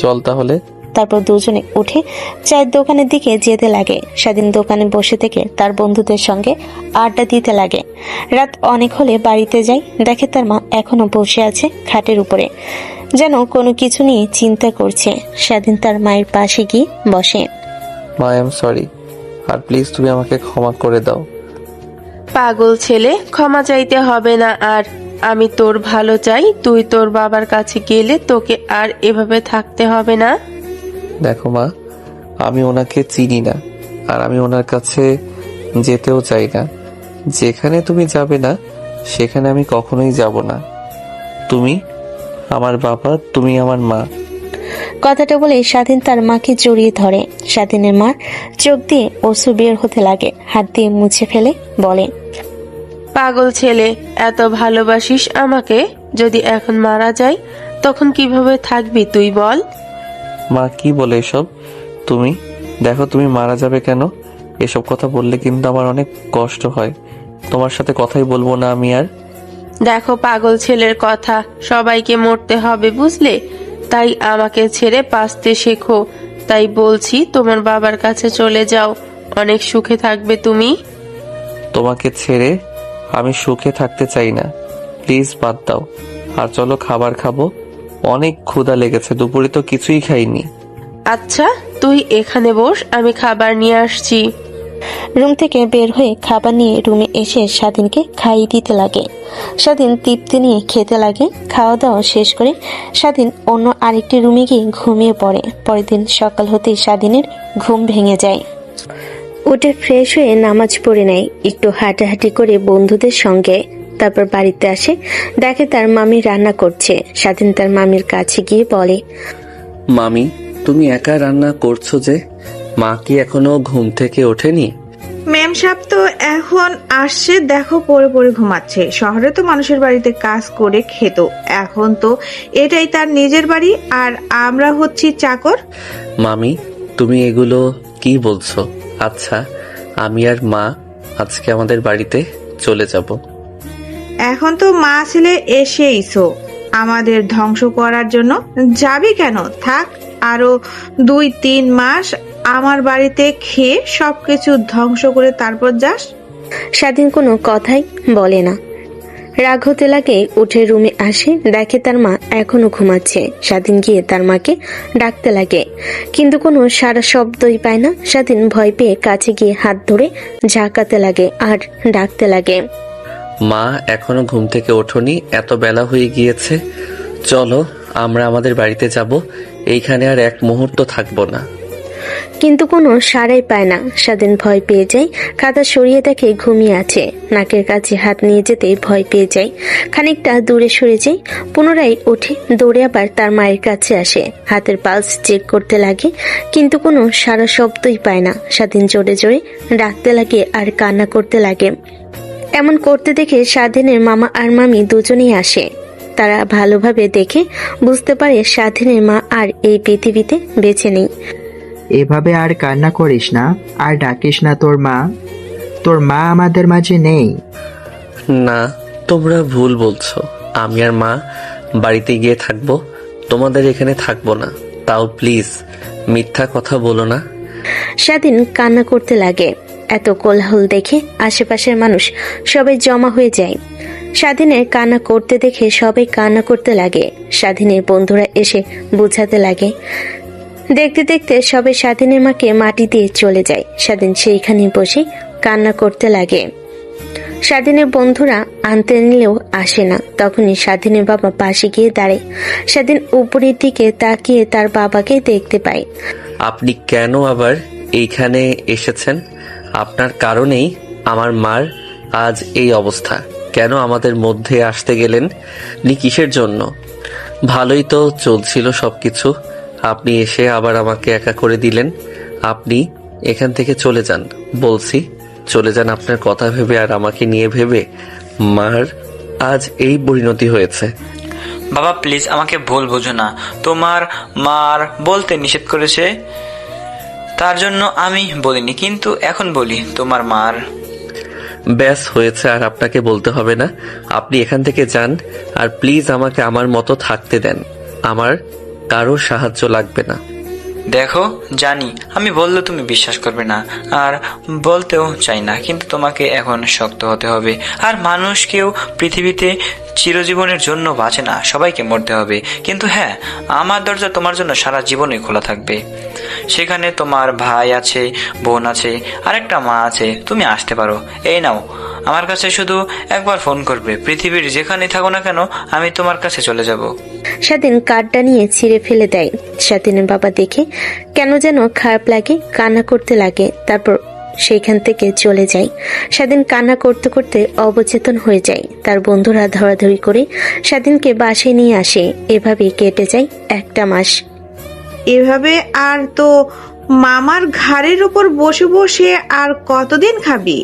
[SPEAKER 1] চল তাহলে।
[SPEAKER 3] তারপর দুজনে উঠে চায়ের দোকানের দিকে যেতে লাগে। স্বাধীন দোকানে বসে থেকে তার বন্ধুদের সঙ্গে আড্ডা দিতে লাগে। রাত অনেক হলে বাড়িতে যায়, দেখে তার মা এখনো বসে আছে খাটের উপরে, যেন কোনো কিছু নিয়ে চিন্তা করছে। স্বাধীন তার মায়ের পাশে গিয়ে বসে।
[SPEAKER 1] মা, আই এম সরি, আর প্লিজ তুমি আমাকে ক্ষমা করে দাও।
[SPEAKER 4] পাগল ছেলে, ক্ষমা চাইতে হবে না। আর আমি তোর ভালো চাই। তুই তোর বাবার কাছে গেলে তোকে আর এভাবে থাকতে হবে না।
[SPEAKER 1] দেখো মা, আমি ওনাকে চিনি না, আর আমি ওনার কাছে যেতেও চাই না। যেখানে তুমি যাবে না সেখানে আমি কখনোই যাব না। তুমি আমার বাবা, তুমি আমার মা।
[SPEAKER 3] কথাটা বলে স্বাধীন তার মাকে জড়িয়ে ধরে। স্বাধীনের মা চোখ দিয়ে অশ্রু বের হতে লাগে, হাত দিয়ে মুছে ফেলে বলে,
[SPEAKER 4] পাগল ছেলে, এত ভালোবাসিস আমাকে, যদি এখন মারা যাই তখন কিভাবে থাকবি তুই বল?
[SPEAKER 1] মা কি বলে এসব? তুমি দেখো, তুমি মারা যাবে কেন? এসব কথা বললে কিন্তু আমার অনেক কষ্ট হয়। তোমার সাথে কথাই বলবো না আমি আর।
[SPEAKER 4] দেখো পাগল ছেলের কথা, সবাইকে মরতে হবে বুঝলে, তাই আমাকে ছেড়ে বাঁচতে শেখো। তাই বলছি তোমার বাবার কাছে চলে যাও, অনেক সুখে থাকবে তুমি।
[SPEAKER 1] তোমাকে ছেড়ে আমি সুখে থাকতে চাই না, প্লিজ বাদ দাও। আর চলো খাবার খাবো, অনেক ক্ষুধা লেগেছে, দুপুরে তো কিছুই খাইনি।
[SPEAKER 4] আচ্ছা তুই এখানে বস, আমি খাবার নিয়ে আসছি।
[SPEAKER 3] রুম থেকে বের হয়ে খাবার নিয়ে রুমে এসে স্বাধীনকে খাইয়ে দিতে লাগে। স্বাধীন তৃপ্তি নিয়ে খেতে লাগে। খাওয়া দাওয়া শেষ করে স্বাধীন অন্য আরেকটি রুমে গিয়ে ঘুমিয়ে পড়ে। পরের দিন সকাল হতেই স্বাধীনের ঘুম ভেঙে যায়। উঠে ফ্রেশ হয়ে নামাজ পড়ে নেয়, একটু হাঁটাহাঁটি করে বন্ধুদের সঙ্গে। তারপর বাড়িতে আসে, দেখে তার মামি রান্না করছে। স্বাধীন তার মামির কাছে গিয়ে বলে,
[SPEAKER 1] মামি, তুমি একা রান্না করছো যে? মা কি এখনো ঘুম থেকে ওঠেনি?
[SPEAKER 7] ম্যাম সাহেব তো এখন আসছে, দেখো পড়ে পড়ে ঘুমাচ্ছে। শহরে তো মানুষের বাড়িতে কাজ করে খেত, এখন তো এটাই তার নিজের বাড়ি, আর আমরা হচ্ছি চাকর।
[SPEAKER 1] মামি, তুমি এগুলো কি বলছো? আচ্ছা, আমি আর মা আজকে আমাদের বাড়িতে চলে যাব।
[SPEAKER 7] এখন তো মা ছেলে এসেইছো আমাদের ধ্বংস করার জন্য। যাবি কেন? থাক আরো 2-3 মাস আমার বাড়িতে খেয়ে সবকিছু ধ্বংস করে তারপর যাস।
[SPEAKER 3] স্বাধীন কোনো কথাই বলে না। রাগ হতে লাগে, উঠে রুমে আসে, দেখে তার মা এখনো ঘুমাচ্ছে। স্বাধীন গিয়ে তার মাকে ডাকতে লাগে, কিন্তু কোনো সারা শব্দই পায় না। স্বাধীন ভয় পেয়ে কাছে গিয়ে হাত ধরে ঝাঁকাতে লাগে আর ডাকতে লাগে।
[SPEAKER 1] মা, এখনো ঘুম থেকে ওঠোনি? এত বেলা হয়ে গিয়েছে, চলো আমরা আমাদের বাড়িতে যাব। এইখানে আর এক মুহূর্ত থাকবো না।
[SPEAKER 3] কিন্তু কোনো সাড়াই পায় না। স্বাধীন ভয় পেয়ে যায়, কাঁথা সরিয়ে দেখে ঘুমিয়ে আছে। নাকের কাছে হাত নিয়ে যেতে ভয় পেয়ে যায়, খানিকটা দূরে সরে যায়। পুনরায় উঠে দৌড়ে আবার তার মায়ের কাছে আসে, হাতের পালস চেক করতে লাগে, কিন্তু কোনো সারা শব্দই পায় না। স্বাধীন জোরে জোরে ডাকতে লাগে আর কান্না করতে লাগে। এমন করতে দেখে স্বাধীনের মামা আর মামি দুজনেই আসে। তারা ভালোভাবে দেখে বুঝতে পারে স্বাধীনের মা আর এই পৃথিবীতে বেঁচে নেই।
[SPEAKER 5] এভাবে আর কান্না করিস না, আর ডাকিস না তোর মা। তোর মা আমাদের মাঝে নেই।
[SPEAKER 1] না, তোমরা ভুল বলছো। আমি আর মা বাড়িতে গিয়ে থাকবো, তোমাদের এখানে থাকবো না। তাও প্লিজ মিথ্যা কথা বলো না।
[SPEAKER 3] স্বাধীন কান্না করতে লাগে। এত কোলাহল দেখে আশেপাশের মানুষ সবাই জমা হয়ে যায়। স্বাধীনের কান্না করতে দেখে সবাই কান্না করতে লাগে। স্বাধীনের বন্ধুরা এসে বোঝাতে লাগে। দেখতে দেখতে সবাই স্বাধীনের মাকে মাটি দিয়ে চলে যায়। স্বাধীন সেইখানে বসে কান্না করতে লাগে। স্বাধীনের বন্ধুরা আনতে নিলেও আসে না। তখনই স্বাধীনের বাবা পাশে গিয়ে দাঁড়ায়। স্বাধীন উপরের দিকে তাকিয়ে তার বাবাকে দেখতে পায়।
[SPEAKER 1] আপনি কেন আবার এইখানে এসেছেন? আপনার কারণেই আমার মার আজ এই অবস্থা। কেন আমাদের মধ্যে আসতে গেলেন? নি কিসের জন্য? ভালোই তো চলছিল সবকিছু, আপনি এসে আবার আমাকে একা করে দিলেন। আপনি এখান থেকে চলে যান বলছি, চলে যান। আপনার কথা ভেবে আর আমাকে নিয়ে ভেবে মার আজ এই পরিণতি হয়েছে।
[SPEAKER 10] বাবা প্লিজ আমাকে ভুল বোঝো না। তোমার মার বলতে নিষেধ করেছে, তার জন্য আমি বলিনি, কিন্তু এখন বলি তোমার মার।
[SPEAKER 1] ব্যাস হয়েছে, আর আপনাকে বলতে হবে না। আপনি এখান থেকে যান, আর প্লিজ আমাকে আমার মতো থাকতে দেন। আমার কারো সাহায্য লাগবে না।
[SPEAKER 10] দেখো জানি আমি বললে তুমি বিশ্বাস করবে না, আর বলতেও চাই না, কিন্তু তোমাকে এখন শক্ত হতে হবে। আর মানুষ কেউ পৃথিবীতে চিরজীবনের জন্য বাঁচে না, সবাইকে মরতে হবে। কিন্তু হ্যাঁ, আমার দরজা তোমার জন্য সারা জীবনই খোলা থাকবে। সেখানে তোমার ভাই আছে, বোন আছে, আরেকটা মা আছে। তুমি আসতে পারো। এই নাও, আমার কাছে শুধু একবার ফোন করবে। পৃথিবীর যেখানে থাকো না কেন, আমি তোমার কাছে চলে যাব।
[SPEAKER 3] স্বাধীন কার্ডটা নিয়ে ছিঁড়ে ফেলে দেয়। স্বাধীনের বাবা দেখে কেন যেন খারাপ লাগে, কান্না করতে লাগে। তারপর সেইখান থেকে চলে যায়। স্বাধীন কান্না করতে করতে অবচেতন হয়ে যায়। তার বন্ধুরা ধরাধরি করে স্বাধীনকে বাসায় নিয়ে আসে। এভাবে কেটে যায় একটা মাস।
[SPEAKER 7] এভাবে আর তো মামার ঘাড়ের উপর বসে বসে আর কতদিন খাবি?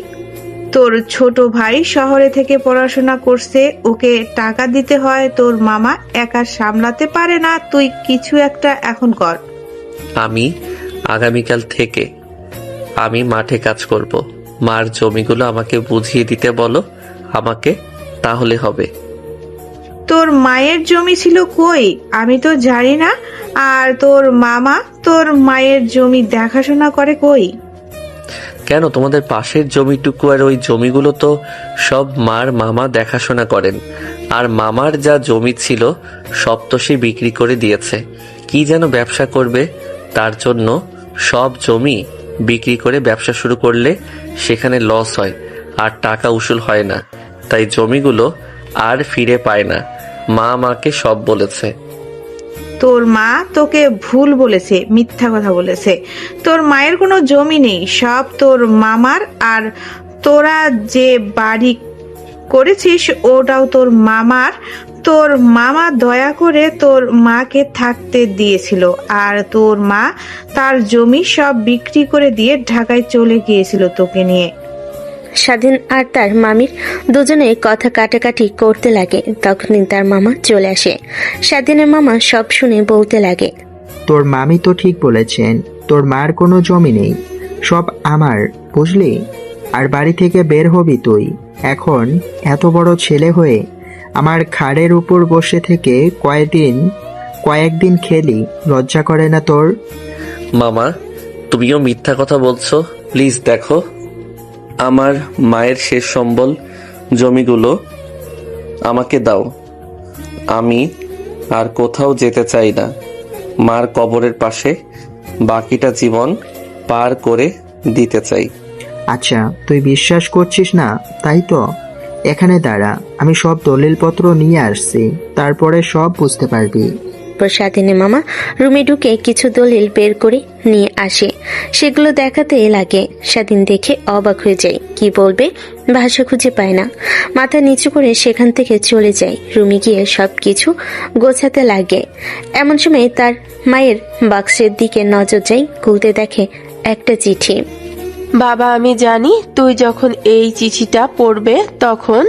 [SPEAKER 7] তোর ছোট ভাই শহরে থেকে পড়াশোনা করছে, ওকে টাকা দিতে হয়, তোর মামা একা সামলাতে পারে না। তুই কিছু একটা এখন কর।
[SPEAKER 1] আমি আগামীকাল থেকে আমি মাঠে কাজ করব। মার জমিগুলো আমাকে বুঝিয়ে দিতে বলো আমাকে, তাহলে হবে।
[SPEAKER 7] তোর মায়ের জমি ছিল কই? আমি তো জানি না। আর তোর মামা তোর মায়ের জমি দেখাশোনা করে কই?
[SPEAKER 1] কেন, তোমাদের পাশের জমিটুকু আর ওই জমিগুলো তো সব মার মামা দেখাশোনা করেন। আর মামার যা জমি ছিল সব তো সে বিক্রি করে দিয়েছে। কি যেন ব্যবসা করবে, তার জন্য সব জমি বিক্রি করে ব্যবসা শুরু করলে সেখানে লস হয় আর টাকা উসুল হয় না, তাই জমিগুলো আর ফিরে পায় না। মা আমাকে সব বলেছে।
[SPEAKER 7] তোর মা তোকে ভুল বলেছে, মিথ্যা কথা বলেছে। তোর মায়ের কোনো জমি নেই, সব তোর মামার। আর তোরা যে বাড়ি করেছিস ওটাও তোর মামার। তোর মামা দয়া করে তোর মাকে থাকতে দিয়েছিল, আর তোর মা তার জমি সব বিক্রি করে দিয়ে ঢাকায় চলে গিয়েছিল তোকে নিয়ে।
[SPEAKER 3] স্বাধীন আর তার মামির দুজনে কথা কাটাকাটি করতে লাগে। তখনই তার মামা চলে আসে। স্বাধীনের মামা সব শুনে বলতে লাগে,
[SPEAKER 5] তোর মামি তো ঠিক বলেছেন, তোর মার কোনো জমি নেই, সব আমার, বুঝলি? আর বাড়ি থেকে বের হবি তুই। এখন এত বড় ছেলে হয়ে আমার ঘাড়ের উপর বসে থেকে কয়েকদিন খেলি, লজ্জা করে না তোর?
[SPEAKER 1] মামা, তুমিও মিথ্যা কথা বলছো। প্লিজ দেখো, আমার মায়ের শেষ সম্বল জমিগুলো আমাকে দাও। আমি আর কোথাও যেতে চাই না। মার কবরের পাশে বাকিটা জীবন পার করে দিতে চাই।
[SPEAKER 5] আচ্ছা, তুই বিশ্বাস করছিস না তাই তো? এখানে দাঁড়া, আমি সব দলিলপত্র নিয়ে আসছি, তারপরে সব বুঝতে পারবি।
[SPEAKER 3] স্বাধীনের মামা রুমে ঢুকে কিছু দলিল বের করে নিয়ে আসে। সেগুলো দেখাতে লাগে। স্বাধীন দেখে অবাক হয়ে যায়, কি বলবে ভাষা খুঁজে পায় না। মাথা নিচু করে সেখান থেকে চলে যায়। রুমে গিয়ে সবকিছু গোছাতে লাগে। এমন সময় তার মায়ের বাক্সের দিকে নজর যায়, খুলতে দেখে একটা চিঠি।
[SPEAKER 4] বাবা, আমি জানি তুই যখন এই চিঠিটা পড়বে তখন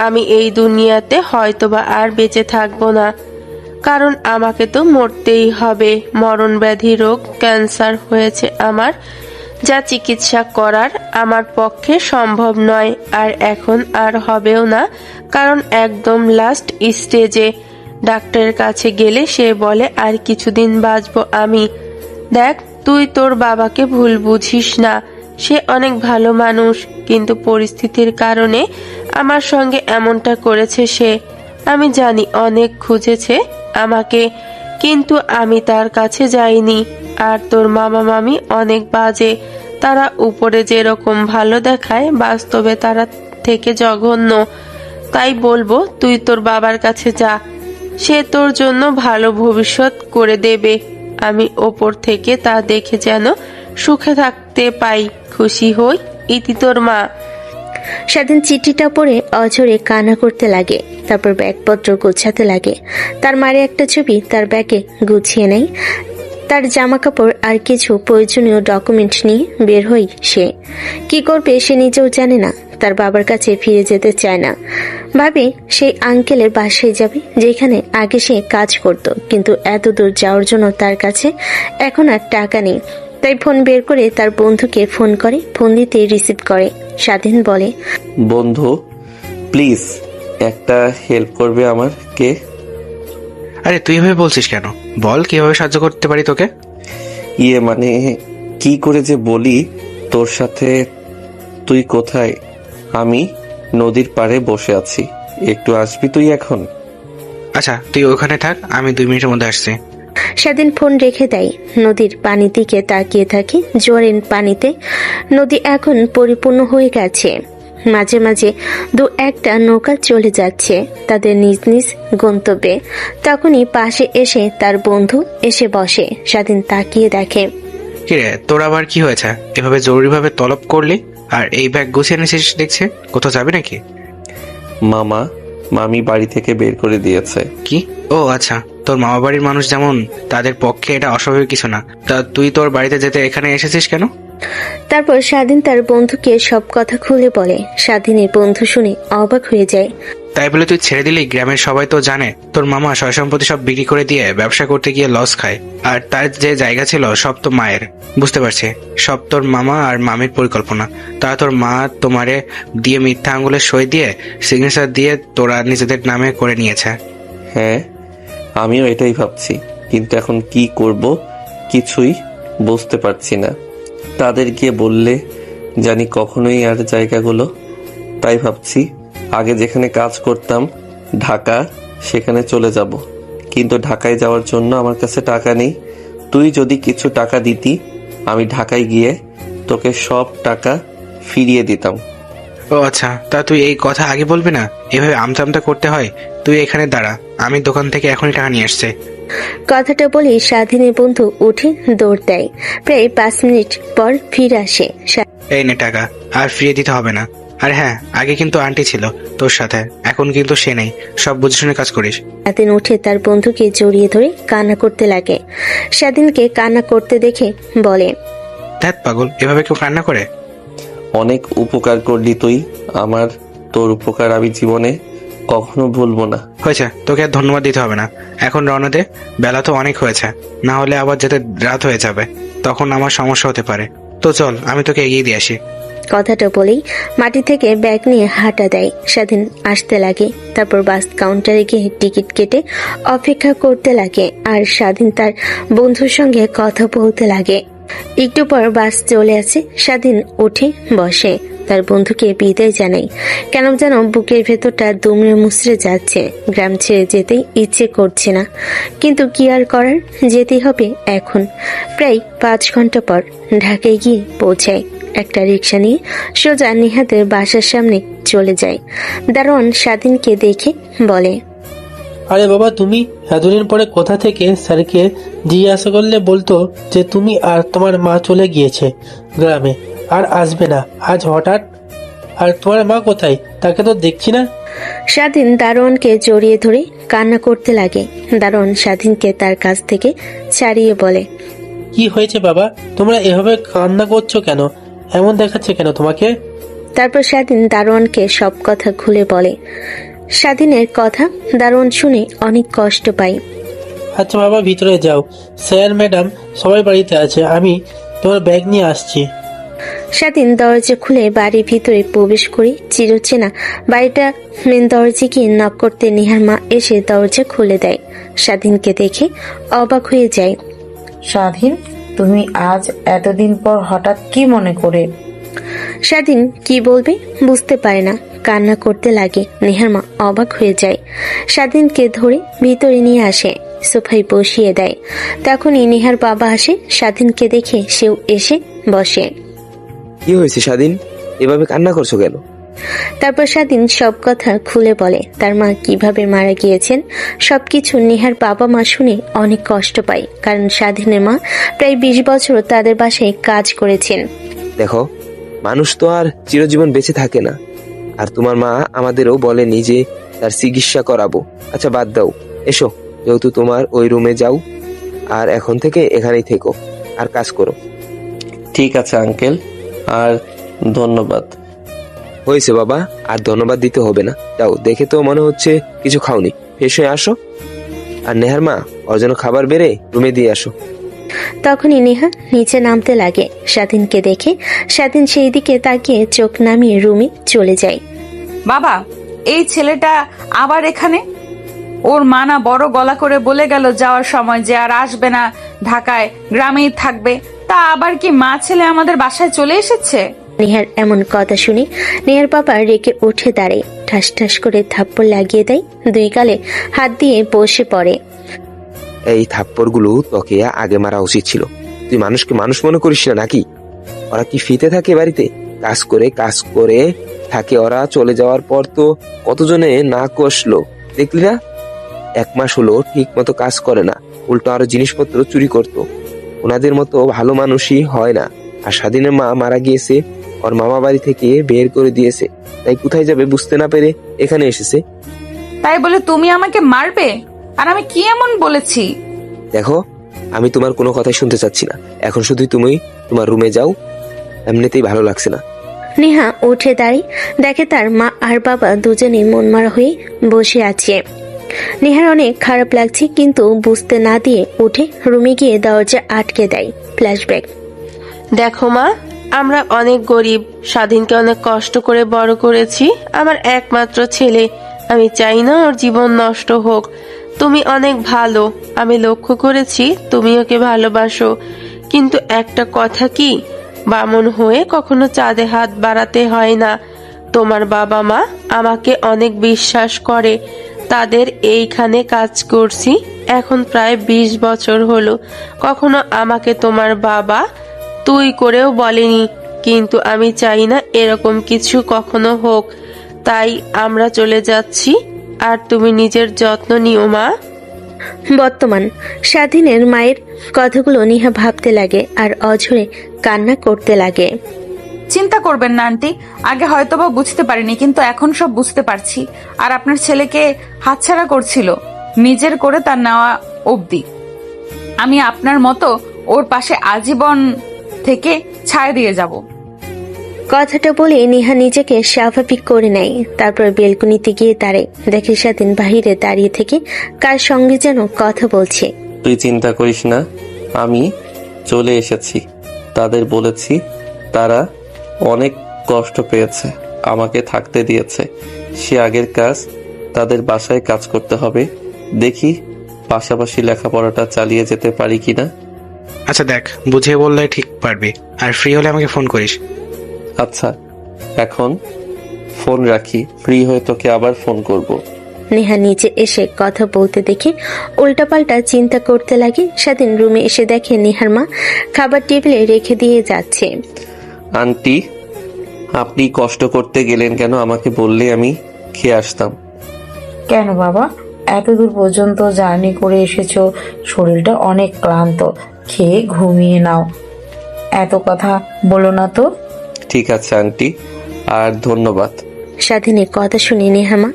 [SPEAKER 4] আমি এই দুনিয়াতে হয়তোবা আর বেঁচে থাকবো না, কারণ আমাকে তো মরতেই হবে। মরণ ব্যাধি রোগ ক্যান্সার হয়েছে আমার, যা চিকিৎসা করার আমার পক্ষে সম্ভব নয়, আর এখন আর হবেও না, কারণ একদম লাস্ট স্টেজে। ডাক্তারের কাছে গেলে সে বলে আর কিছুদিন বাঁচবো আমি। দেখ, তুই তোর বাবাকে ভুল বুঝিস না, সে অনেক ভালো মানুষ, কিন্তু পরিস্থিতির কারণে আমার সঙ্গে এমনটা করেছে সে। আমি জানি অনেক খুঁজেছে আমাকে, কিন্তু আমি তার কাছে যাইনি। আর তোর মামা মামি অনেক বাজে, তারা উপরে যেরকম ভালো দেখায় বাস্তবে তারা থেকে জঘন্য। তাই বলবো তুই তোর বাবার কাছে যা, সে তোর জন্য ভালো ভবিষ্যৎ করে দেবে। আমি ওপর থেকে তা দেখে যেন সুখে থাকতে পাই, খুশি হই। ইতি তোর মা।
[SPEAKER 3] স্বাধীন চিঠিটা পড়ে অঝরে কান্না করতে লাগে। তারপর ব্যাগপত্র গোছাতে লাগে। তার মারে একটা ছবি তার ব্যাগে গুছিয়ে নেয়। তার জামা কাপড় আর কিছু প্রয়োজনীয় ডকুমেন্ট নিয়ে বের হই সে। কি করবে সে নিজেও জানে না। তার বাবার কাছে ফিরে যেতে চায় না। ভাবে সেই আঙ্কেলের বাসায় যাবে যেখানে আগে সে কাজ করত, কিন্তু এত দূর যাওয়ার জন্য তার কাছে এখন আর টাকা নেই। তাই ফোন বের করে তার বন্ধুকে ফোন করে। ফোন দিতে রিসিভ করে। স্বাধীন বলে,
[SPEAKER 1] বন্ধু প্লিজ একটা হেল্প করবে আমার? কে?
[SPEAKER 6] আরে তুই এভাবে বলছিস কেন? বল কিভাবে সাহায্য করতে পারি তোকে।
[SPEAKER 1] মানে কি করে যে বলি তোর সাথে। তুই কোথায়? আমি নদীর পাড়ে বসে আছি, একটু আসবি তুই এখন?
[SPEAKER 6] আচ্ছা, তুই ওখানে থাক, আমি 2 মিনিটের মধ্যে আসছি।
[SPEAKER 3] স্বাধীন ফোন রেখে দেয়। নদীর পানির দিকে তাকিয়ে থাকে। জোয়ারের পানিতে নদী এখন পরিপূর্ণ হয়ে গেছে। মাঝে মাঝে 2-1টা নৌকা চলে যাচ্ছে তাদের নিজ নিজ গন্তব্যে। তখনই পাশে এসে তার বন্ধু এসে বসে। স্বাধীন তাকিয়ে দেখে।
[SPEAKER 6] কিরে, তোর আবার কি হয়েছে? এভাবে জরুরিভাবে তলব করলি আর এই ব্যাগ গুছিয়ে এনেছিস দেখছে, কোথাও যাবি নাকি?
[SPEAKER 1] মামা মামি বাড়ি থেকে বের করে দিয়েছে।
[SPEAKER 6] কি? ও আচ্ছা, তোর মামা বাড়ির মানুষ যেমন, তাদের পক্ষে এটা অস্বাভাবিক কিছু না। তা তুই তোর বাড়িতে যেতে এখানে এসেছিস কেন?
[SPEAKER 3] তারপর স্বাধীন তার বন্ধুকে সব কথা খুলে বলে। স্বাধীনের বন্ধু শুনে অবাক হয়ে যায়।
[SPEAKER 6] তাই বলে তুই ছেড়ে দিলি? গ্রামের সবাই তো জানে তোর মামা সয় সম্পত্তি সব বিক্রি করে দিয়ে ব্যবসা করতে গিয়ে লস খায়, আর তার যে জায়গা ছিল সব তো মায়ের। বুঝতে পারছি, সব তোর মামা আর মামির পরিকল্পনা। তারা তোর মা তোমারে দিয়ে মিথ্যা আঙুলের সই দিয়ে সিগনেচার দিয়ে তোরা নিজেদের নামে করে নিয়েছে।
[SPEAKER 1] হ্যাঁ, আমিও এটাই ভাবছি, কিন্তু এখন কি করব কিছুই বুঝতে পারছি না। তাদের গিয়ে বললে জানি কখনোই আর জায়গাগুলো। তাই ভাবছি আগে যেখানে কাজ করতাম ঢাকা, সেখানে চলে যাব। কিন্তু ঢাকায় যাওয়ার জন্য আমার কাছে টাকা নেই। তুই যদি কিছু টাকা দিতি, আমি ঢাকায় গিয়ে তোকে সব টাকা ফিরিয়ে দিতাম।
[SPEAKER 6] ও আচ্ছা, তা তুই এই কথা আগে বলবি না? এভাবে আমতা করতে হয়? তুই এখানে দাঁড়া, আমি দোকান থেকে এখনই টাকা নিয়ে আসছি।
[SPEAKER 3] কথাটা বলে স্বাধীনের বন্ধু উঠে দৌড় দেয়। প্রায় 5 মিনিট পর ফিরে আসে।
[SPEAKER 6] এই নে টাকা, আর ফিরিয়ে দিতে হবে না। আর হ্যাঁ, আগে কিন্তু আন্টি ছিল তোর সাথে, এখন কিন্তু সে নেই। সব বুঝে শুনে কাজ করিস।
[SPEAKER 3] স্বাধীন উঠে তার বন্ধুকে জড়িয়ে ধরে কান্না করতে লাগে। স্বাধীনকে কান্না করতে দেখে বলে,
[SPEAKER 6] ধ্যাৎ পাগল, এভাবে কেউ কান্না করে?
[SPEAKER 1] অনেক উপকার করলি তুই আমার। তোর উপকার আমি জীবনে কখনো ভুলবো না।
[SPEAKER 6] হয়েছে, তোকে আর ধন্যবাদ দিতে হবে না। এখন রওনা দে, বেলা তো অনেক হয়েছে, না হলে আবার যেতে রাত হয়ে যাবে, তখন আমার সমস্যা হতে পারে। তো চল, আমি তোকে এগিয়ে দিয়ে আসি।
[SPEAKER 3] কথাটা বলেই মাটি থেকে ব্যাগ নিয়ে হাঁটা দেয়। স্বাধীন আসতে লাগে। তারপর বাস কাউন্টারে গিয়ে টিকিট কেটে অপেক্ষা করতে লাগে। আর স্বাধীন তার বন্ধুর সঙ্গে কথা বলতে লাগে। একটু পর বাস চলে আসে। স্বাধীন উঠে বসে। তার বন্ধুকে বিদায় জানাই। কেন যেন বুকের ভেতরটা দুমড়ে মুচড়ে যাচ্ছে। গ্রাম ছেড়ে যেতেই ইচ্ছে করছে না, কিন্তু কি আর করার, যেতেই হবে এখন। প্রায় 5 ঘন্টা পর ঢাকায় গিয়ে পৌঁছায়। একটা রিক্সা নিয়ে সোজা নিহাতের বাসার সামনে চলে যায়। দারোয়ান স্বাধীনকে দেখে বলে,
[SPEAKER 11] আরে বাবা, তুমি এতদিন পরে কোথা থেকে? স্যারকে জিজ্ঞাসা করলে বলতো যে তুমি আর তোমার মা চলে গিয়েছে গ্রামে, আর আসবে না আজ হঠাৎ। আর তোমার মা কোথায়? তাকে তো দেখছি না।
[SPEAKER 3] স্বাধীন দারোয়ানকে জড়িয়ে ধরে কান্না করতে লাগে। দারোয়ান স্বাধীনকে তার কাছ থেকে ছাড়িয়ে বলে,
[SPEAKER 11] কি হয়েছে বাবা? তোমরা এভাবে কান্না করছো কেন? এমন দেখাচ্ছে কেন তোমাকে?
[SPEAKER 3] তারপর স্বাধীন দারোয়ানকে সব কথা খুলে বলে। স্বাধীনের কথা দারোয়ান শুনে অনেক কষ্ট পায়।
[SPEAKER 11] আচ্ছা বাবা, ভিতরে যাও, স্যার ম্যাডাম সবাই বাড়িতে আছে, আমি তোমার ব্যাগ নিয়ে আসছি।
[SPEAKER 3] স্বাধীন দরজা খুলে বাড়ির ভিতরে প্রবেশ করে চিরচেনা বাড়িটা মেন দরজা গিয়ে নক করতে নিহার মা এসে দরজা খুলে দেয়। স্বাধীনকে দেখে অবাক হয়ে যায়।
[SPEAKER 8] স্বাধীন, তুমি আজ এতদিন পর হঠাৎ কি মনে করে?
[SPEAKER 3] স্বাধীন কি বলবে বুঝতে পারে না, কান্না করতে লাগে। নেহার মা অবাক হয়ে যায়। স্বাধীনকে ধরে ভিতরে নিয়ে আসে, সোফায় বসিয়ে দেয়। তখনই নেহার বাবা আসে। স্বাধীনকে দেখে সেও এসে বসে।
[SPEAKER 9] কি হয়েছে স্বাধীন, এভাবে কান্না করছো কেন?
[SPEAKER 3] তারপর স্বাধীন সব কথা খুলে বলে। তার মা কিভাবে মারা গিয়েছেন সবকিছু। নেহার বাবা মা শুনে অনেক কষ্ট পায়, কারণ স্বাধীনের মা প্রায় 20 বছর তাদের বাসায় কাজ করেছেন।
[SPEAKER 9] দেখো, মানুষ তো আর চিরজীবন বেঁচে থাকে না, আর তোমার মা আমাদেরও বলেনি যে তার চিকিৎসা করাবো। আচ্ছা বাদ দাও, এসো, যেহেতু তোমার ওই রুমে যাও, আর এখন থেকে এখানেই থেকো আর কাজ করো।
[SPEAKER 1] ঠিক আছে আঙ্কেল, আর ধন্যবাদ।
[SPEAKER 9] হয়েছে বাবা, আর ধন্যবাদ দিতে হবে না। যাও, দেখে তো মনে হচ্ছে কিছু খাওনি, ফ্রেশ হয়ে আসো। আর নেহার মা, ওর জন্য খাবার বেড়ে রুমে দিয়ে আসো।
[SPEAKER 3] তখনই নেহা নিচে নামতে লাগে। স্বাধীনকে দেখে স্বাধীন সেই দিকে তাকিয়ে চোখ নামিয়ে রুমে চলে যায়।
[SPEAKER 2] বাবা, এই ছেলেটা আবার এখানে? ওর মা না বড় গলা করে বলে গেল যাওয়ার সময় যে আর আসবে না ঢাকায়, গ্রামেই থাকবে। তা আবার কি মা ছেলে আমাদের বাসায় চলে এসেছে?
[SPEAKER 3] নেহার এমন কথা শুনে নেহার বাবা রেগে উঠে দাঁড়ায়, ঠাস ঠাস করে থাপ্পড় লাগিয়ে দেয়। 2 গালে হাত দিয়ে বসে পড়ে।
[SPEAKER 9] এই থাপ্পড়গুলো তোকে আগে মারা উচিত ছিল। তুই মানুষকে মানুষ মনে করিস না নাকি? ওরা কি ফিতে থাকে বাড়িতে? কাজ করে থাকে ওরা। চলে যাওয়ার পর তো কতজনে না কষলো, দেখলি না? 1 মাস হলো ঠিক মতো কাজ করে না, উল্টো আরো জিনিসপত্র চুরি করতো। ওনাদের মতো ভালো মানুষই হয় না। আর স্বাধীনের মা মারা গিয়েছে, ওর মামা বাড়ি থেকে বের করে দিয়েছে, তাই কোথায় যাবে বুঝতে না পেরে এখানে এসেছে।
[SPEAKER 2] তাই বলে তুমি আমাকে মারবে? আর আমি কি এমন বলেছি?
[SPEAKER 9] দেখো, আমি তোমার কোনো কথাই শুনতে চাচ্ছি না। এখন শুধু তুমি তোমার রুমে যাও, এমনিতেই ভালো লাগছে না।
[SPEAKER 3] নেহা উঠে দাঁড়িয়ে দেখে তার মা আর বাবা দুজনেই মনমারা হয়ে বসে আছে। নেহার অনেক খারাপ লাগছে, কিন্তু বুঝতে না দিয়ে উঠে রুমে গিয়ে দরজা আটকে দেয়। ফ্ল্যাশব্যাক।
[SPEAKER 4] দেখো মা, আমরা অনেক গরিব, স্বাধীনকে অনেক কষ্ট করে বড় করেছি। আমার একমাত্র ছেলে, আমি চাই না ওর জীবন নষ্ট হোক। তুমি অনেক ভালো, আমি লক্ষ্য করেছি তুমি ওকে ভালোবাসো, কিন্তু একটা কথা কি, বামন হয়ে কখনো চাঁদে হাত বাড়াতে হয় না। তোমার বাবা মা আমাকে অনেক বিশ্বাস করে, তাদের এইখানে কাজ করছি এখন প্রায় 20 বছর হলো। কখনো আমাকে তোমার বাবা তুই করেও বলেনি, কিন্তু আমি চাই না এরকম কিছু কখনো হোক। তাই আমরা চলে যাচ্ছি, আর তুমি নিজের যত্ন নিও মা।
[SPEAKER 3] বর্তমান স্বাধীনের মায়ের কথাগুলো নেহা ভাবতে লাগে আর অঝরে কান্না করতে লাগে।
[SPEAKER 2] চিন্তা করবেন না আন্টি, আগে হয়তোবা বুঝতে পারিনি, কিন্তু এখন সব বুঝতে পারছি। আর আপনার ছেলেকে হাতছাড়া করছিল, নিজের করে তার নেওয়া অবধি। আমি আপনার মতো ওর পাশে আজীবন থেকে ছায়া দিয়ে যাব।
[SPEAKER 3] কথাটা বলে নেহা নিজেকে স্বাভাবিক করে নেয়। তারপর বেলকনিতে গিয়ে দাঁড়ায়, দেখে স্বাধীন বাহিরে দাঁড়িয়ে থেকে কার সঙ্গে যেন কথা বলছে।
[SPEAKER 1] তুই চিন্তা করিস না, আমি চলে এসেছি। তাদের বলেছি, তারা অনেক কষ্ট পেয়েছে, আমাকে থাকতে দিয়েছে। সে আগের কাজ, তাদের বাসায় কাজ করতে হবে। দেখি পাশাপাশি লেখাপড়াটা চালিয়ে যেতে পারি কিনা।
[SPEAKER 6] আচ্ছা দেখ, বুঝিয়ে বললে ঠিক পারবি। আর ফ্রি হলে আমাকে ফোন করিস।
[SPEAKER 1] আচ্ছা, এখন ফোন রাখি, ফ্রি হয়ে তোকে আবার ফোন করব।
[SPEAKER 3] নেহা নিচে এসে কথা বলতে দেখে উল্টাপাল্টা চিন্তা করতে লাগে। স্বাধীন রুমে এসে দেখে নেহার মা খাবার টেবিলে রেখে দিয়ে যাচ্ছে।
[SPEAKER 1] আন্টি, আপনি কষ্ট করতে গেলেন কেন? আমাকে বললে আমি খেয়ে আসতাম।
[SPEAKER 8] কেন বাবা, এত দূর পর্যন্ত জার্নি করে এসেছো, শরীরটা অনেক ক্লান্ত, খেয়ে ঘুমিয়ে নাও। এত কথা বলো না তো।
[SPEAKER 1] ঠিক আছে আন্টি, আর ধন্যবাদ।
[SPEAKER 3] স্বাধীনের কথা শুনে নেহামা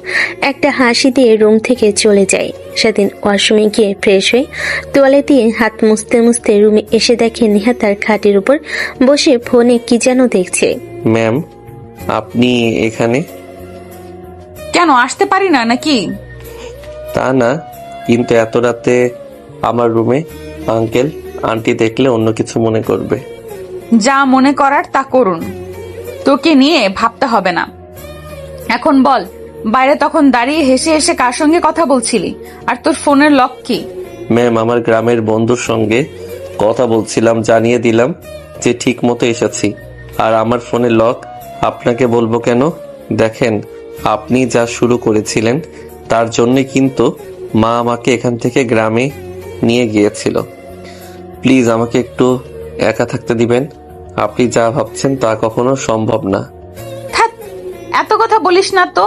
[SPEAKER 3] একটা হাসি দিয়ে রুম থেকে চলে যায়। স্বাধীন ওয়াশরুমে গিয়ে ফ্রেশ হয়ে তোয়ালে দিয়ে হাত মুছতে মুছতে রুমে এসে দেখে নেহা তার খাটের উপর বসে ফোনে কি যেন দেখছে।
[SPEAKER 1] ম্যাম, আপনি এখানে?
[SPEAKER 2] কেন আসতে পারি না নাকি?
[SPEAKER 1] তা না, কিন্তু এত রাতে আমার রুমে আঙ্কেল আন্টি দেখলে অন্য কিছু মনে করবে।
[SPEAKER 2] যা মনে করার তা করুন, তোকে নিয়ে ভাবতে হবে না। এখন বল, বাইরে তখন দাঁড়িয়ে হেসে হেসে কার সঙ্গে কথা বলছিলি? আর তোর ফোনের লক কি?
[SPEAKER 1] ম্যাম, আমার গ্রামের বন্ধুর সঙ্গে কথা বলছিলাম, জানিয়ে দিলাম যে ঠিক মতো এসেছি। আর আমার ফোনে লক আপনাকে বলবো কেন? দেখেন, আপনি যা শুরু করেছিলেন তার জন্যে কিন্তু মা আমাকে এখান থেকে গ্রামে নিয়ে গিয়েছিল। প্লিজ আমাকে একটু একা থাকতে দিবেন। আপনি যা ভাবছেন তা কখনো সম্ভব না।
[SPEAKER 2] থাক, এত কথা বলিস না তো,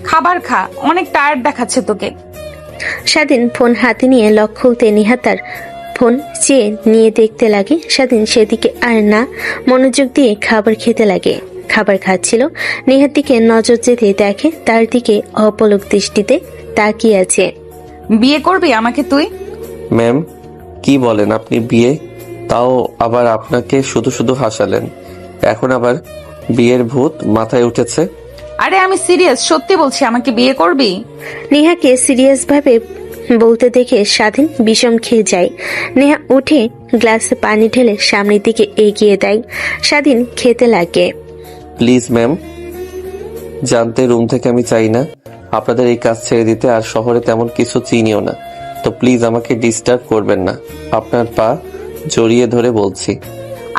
[SPEAKER 2] খাবার খা, অনেক টায়ার্ড দেখাচ্ছে তোকে।
[SPEAKER 3] স্বাধীন ফোন হাতে নিয়ে লক খুলতে নেহা তার ফোন চেয়ে নিয়ে দেখতে লাগে। স্বাধীন সেদিকে আর না মনোযোগ দিয়ে খাবার খেতে লাগে। খাবার খাচ্ছিল, নেহার দিকে নজর যেতে দেখে তার দিকে অপলক দৃষ্টিতে তাকিয়ে আছে।
[SPEAKER 2] বিয়ে করবি আমাকে তুই?
[SPEAKER 1] ম্যাম, কি বলেন আপনি? বিয়ে? তাও আবার আপনাকে শুধু শুধু হাসালেন, এখন আবার বিয়ের ভূত মাথায় উঠেছে?
[SPEAKER 2] আরে আমি সিরিয়াস, সত্যি বলছি, আমাকে বিয়ে করবি?
[SPEAKER 3] নেহাকে সিরিয়াস ভাবে বলতে দেখে স্বাধীন বিষম খেয়ে যায়। নেহা উঠে গ্লাসে পানি ঢেলে সামনের দিকে এগিয়ে দেয়। স্বাধীন খেতে লাগে।
[SPEAKER 1] প্লিজ ম্যাম, জানতে রুম থেকে আমি চাই না আপনাদের এই কাজ ছেড়ে দিতে, আর শহরে তেমন কিছু চিনিও না, তো প্লিজ আমাকে ডিস্টার্ব করবেন না। আপনার পা জড়িয়ে ধরে বলছি।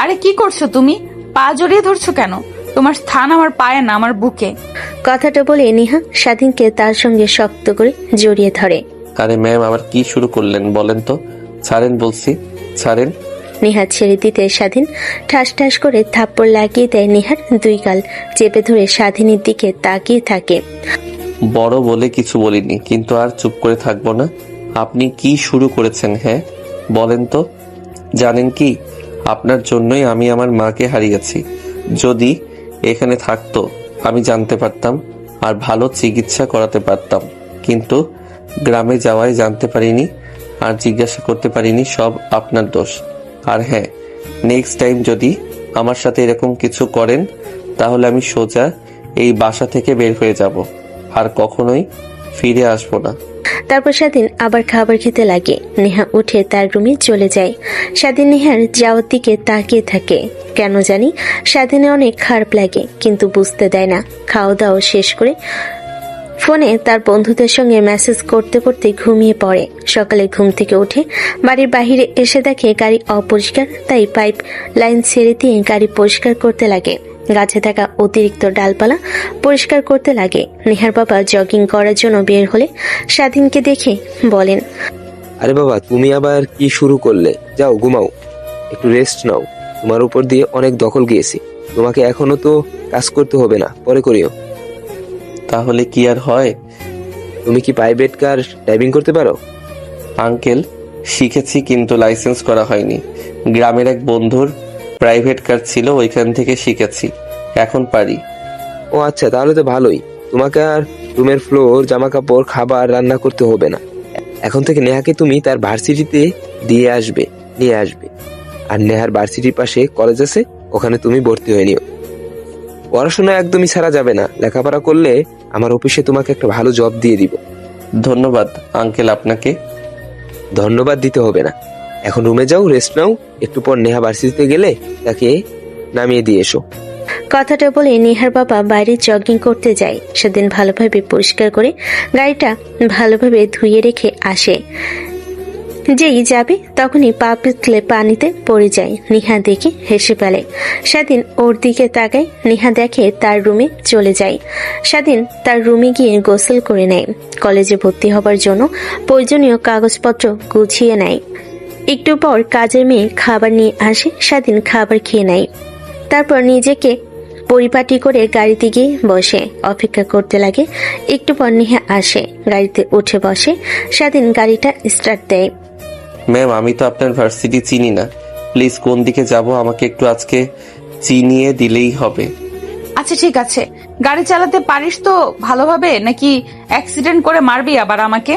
[SPEAKER 2] আরে কি করছো তুমি? পা জড়িয়ে ধরছো কেন? তোমার স্থান আমার পায়ে না, আমার বুকে।
[SPEAKER 3] কথাটা বলে নেহা স্বাধীনকে তার সঙ্গে শক্ত করে জড়িয়ে ধরে।
[SPEAKER 1] আরে ম্যাম, আবার কি শুরু করলেন বলেন তো? ছাড়েন বলছি, ছাড়েন।
[SPEAKER 3] নেহা ছেড়ে দিতে স্বাধীন ঠাস ঠাস করে থাপ্পড় লাগিয়ে দেয় নেহার দুই গাল চেপে ধরে স্বাধীনের দিকে তাকিয়ে থাকে।
[SPEAKER 1] বড় বলে কিছু বলিনি, কিন্তু আর চুপ করে থাকবো না। আপনি কি শুরু করেছেন? হ্যাঁ বলেন তো। জানেন কি, আপনার জন্যই আমি আমার মাকে হারিয়েছি। যদি এখানে থাকতো আমি জানতে পারতাম আর ভালো চিকিৎসা করাতে পারতাম, কিন্তু গ্রামে যাওয়ায় জানতে পারিনি আর জিজ্ঞাসা করতে পারিনি। সব আপনার দোষ। আর হ্যাঁ, নেক্সট টাইম যদি আমার সাথে এরকম কিছু করেন তাহলে আমি সোজা এই বাসা থেকে বের হয়ে যাব আর কখনোই ফিরে আসবো না।
[SPEAKER 3] তারপর স্বাধীন আবার খাবার খেতে লাগে। নেহা উঠে তার রুমে চলে যায়। স্বাধীন নেহার যাওয়ার দিকে তাকিয়ে থাকে। কেন জানি স্বাধীনের অনেক খারাপ লাগে, কিন্তু বুঝতে দেয় না। খাওয়া দাওয়া শেষ করে ফোনে তার বন্ধুদের সঙ্গে মেসেজ করতে করতে ঘুমিয়ে পড়ে। সকালে ঘুম থেকে উঠে বাড়ির বাহিরে এসে দেখে গাড়ি অপরিষ্কার, তাই পাইপ লাইন ছেড়ে দিয়ে গাড়ি পরিষ্কার করতে লাগে। গাছে থাকা অতিরিক্ত ডালপালা পরিষ্কার করতে লাগে। নেহার বাবা জগিং করার জন্য বের হলে স্বাধীনকে দেখে বলেন,
[SPEAKER 9] আরে বাবা, তুমি আবার কি শুরু করলে? যাও ঘুমাও, একটু রেস্ট নাও। তোমার উপর দিয়ে অনেক দখল গিয়েছি, তোমাকে এখনো তো কাজ করতে হবে না, পরে করিও।
[SPEAKER 1] তাহলে কি আর হয়?
[SPEAKER 9] তুমি কি প্রাইভেট কার ড্রাইভিং করতে পারো?
[SPEAKER 1] আঙ্কেল, শিখেছি কিন্তু লাইসেন্স করা হয়নি। গ্রামের এক বন্ধুর প্রাইভেট কার ছিল, ওইখান থেকে শিখেছি, এখন পারি।
[SPEAKER 9] ও আচ্ছা, তাহলে তো ভালোই। তোমাকে আর রুমের ফ্লোর, জামা কাপড়, খাবার রান্না করতে হবে না। এখন থেকে নেহাকে তুমি তার ভার্সিটিতে নিয়ে আসবে। আর নেহার ভার্সিটির পাশে কলেজ আছে, ওখানে তুমি ভর্তি হয়ে নিও। পড়াশোনা একদমই ছাড়া যাবে না। লেখাপড়া করলে আমার অফিসে তোমাকে একটা ভালো জব দিয়ে দিব।
[SPEAKER 1] ধন্যবাদ আঙ্কেল আপনাকে।
[SPEAKER 9] ধন্যবাদ দিতে হবে না। এখন রুমে যাও, রেস্ট নাও। একটু পর নেহা ভার্সিটিতে গেলে তাকে নামিয়ে দিয়ে এসো।
[SPEAKER 3] কথাটা বলে নেহার বাবা বাইরে জগিং করতে যায়। সেদিন ভালোভাবে পরিষ্কার করে গাড়িটা ভালোভাবে ধুয়ে রেখে আসে। যেই যাবে তখনই পা পিছলে পানিতে পড়ে যায়। নিহা দেখে হেসে ফেলে। স্বাধীন ওর দিকে তাকায়। নিহা দেখে তার রুমে চলে যায়। স্বাধীন তার রুমে গিয়ে গোসল করে নেয়। কলেজে ভর্তি হবার জন্য প্রয়োজনীয় কাগজপত্র গুছিয়ে নেয়। একটু পর কাজের মেয়ে খাবার নিয়ে আসে। স্বাধীন খাবার খেয়ে নেয়। তারপর নিজেকে পরিপাটি করে গাড়িতে গিয়ে বসে অপেক্ষা করতে লাগে। একটু পর নিহা আসে, গাড়িতে উঠে বসে। স্বাধীন গাড়িটা স্টার্ট দেয়।
[SPEAKER 1] ম্যাম, আমি তো আপনার ভার্সিটি চিনি না, প্লিজ কোন দিকে যাব আমাকে একটু আজকে চিনিয়ে দিলেই হবে।
[SPEAKER 2] আচ্ছা ঠিক আছে, গাড়ি চালাতে পারিস তো ভালোভাবে, নাকি অ্যাক্সিডেন্ট করে মারবি আবার আমাকে?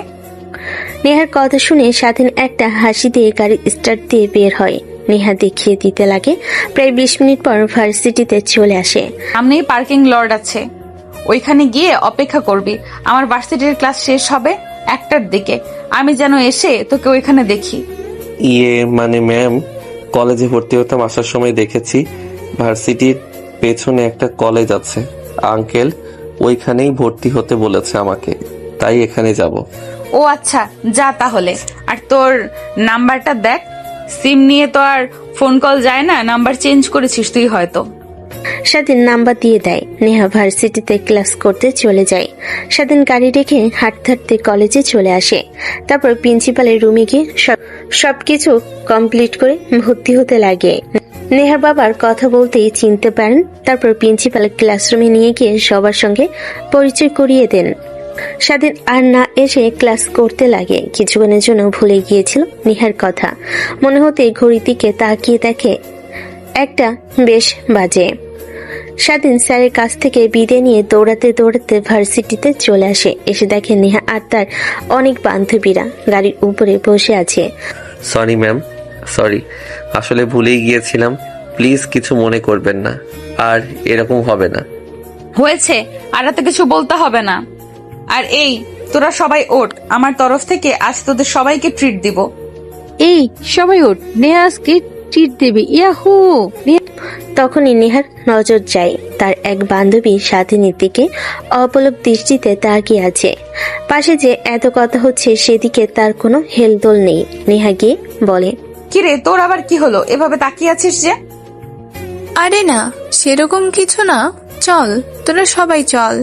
[SPEAKER 3] নেহার কথা শুনে স্বাধীন একটা হাসি দিয়ে গাড়ি স্টার্ট দিয়ে বের হয়। নেহা দেখিয়ে দিতে লাগে। প্রায় 20 মিনিট পর ভার্সিটিতে চলে আসে।
[SPEAKER 2] সামনেই পার্কিং লট আছে, ওইখানে গিয়ে অপেক্ষা করবি। আমার ভার্সিটির ক্লাস শেষ হবে 1টার দিকে। আমি যেন এসে তোকে ওইখানে দেখি।
[SPEAKER 1] মানে ম্যাম, কলেজে ভর্তি হতাম আসার সময় দেখেছি ভার্সিটির পেছনে একটা কলেজ আছে। আঙ্কেল ওইখানেই ভর্তি হতে বলেছে আমাকে, তাই এখানে যাব।
[SPEAKER 2] ও আচ্ছা, যা তাহলে। আর তোর নাম্বারটা দেখ, সিম নিয়ে তো আর ফোন কল যায় না, নাম্বার চেঞ্জ করেছিস তুই হয়তো।
[SPEAKER 3] স্বাধীন নাম্বার দিয়ে দেয়। নেহা ভার্সিটিতে ক্লাস করতে চলে যায়। স্বাধীন গাড়ি রেখে হাঁটতে হাঁটতে কলেজে চলে আসে। তারপর প্রিন্সিপালের রুমে গিয়ে সবকিছু কমপ্লিট করে ভর্তি হতে লাগে। নেহার বাবার কথা বলতেই চিনতে পারেন। তারপর প্রিন্সিপাল ক্লাসরুমে নিয়ে গিয়ে সবার সঙ্গে পরিচয় করিয়ে দেন। স্বাধীন আর না এসে ক্লাস করতে লাগে। কিছুক্ষণের জন্য ভুলে গিয়েছিল নেহার কথা। মনে হতে ঘড়ির দিকে তাকিয়ে দেখে 1টা বেশ বাজে। স্বাধীন স্যারের কাছ থেকে বিদায় নিয়ে দৌড়াতে দৌড়াতে ভার্সিটিতে চলে আসে। এসে দেখে নেহা আর তার অনেক বান্ধবীরা গাড়ির উপরে বসে আছে।
[SPEAKER 1] সরি ম্যাম, সরি, আসলে ভুলেই গিয়েছিলাম, প্লিজ কিছু মনে করবেন না, আর এরকম হবে না।
[SPEAKER 2] হয়েছে, আর এত কিছু বলতে হবে না। আর এই তোরা সবাই ওঠ, আমার তরফ থেকে আজ তোদের সবাইকে ট্রিট দিব।
[SPEAKER 12] এই সবাই ওঠ, নেহা আজকে ট্রিট দেবে। ইয়াহু!
[SPEAKER 3] তখনই নেহার নজর যায় তার এক বান্ধবী স্বাধীনের দিকে অপলক দৃষ্টিতে তাকিয়ে আছে। পাশে যে এত কথা হচ্ছে সেদিকে তার কোনো হেলদোল নেই। নেহা গিয়ে বলে,
[SPEAKER 2] কিরে তোর আবার কি হলো, এভাবে তাকিয়ে আছিস যে?
[SPEAKER 13] আরে না, সেরকম কিছু না, চল তোরা সবাই চল।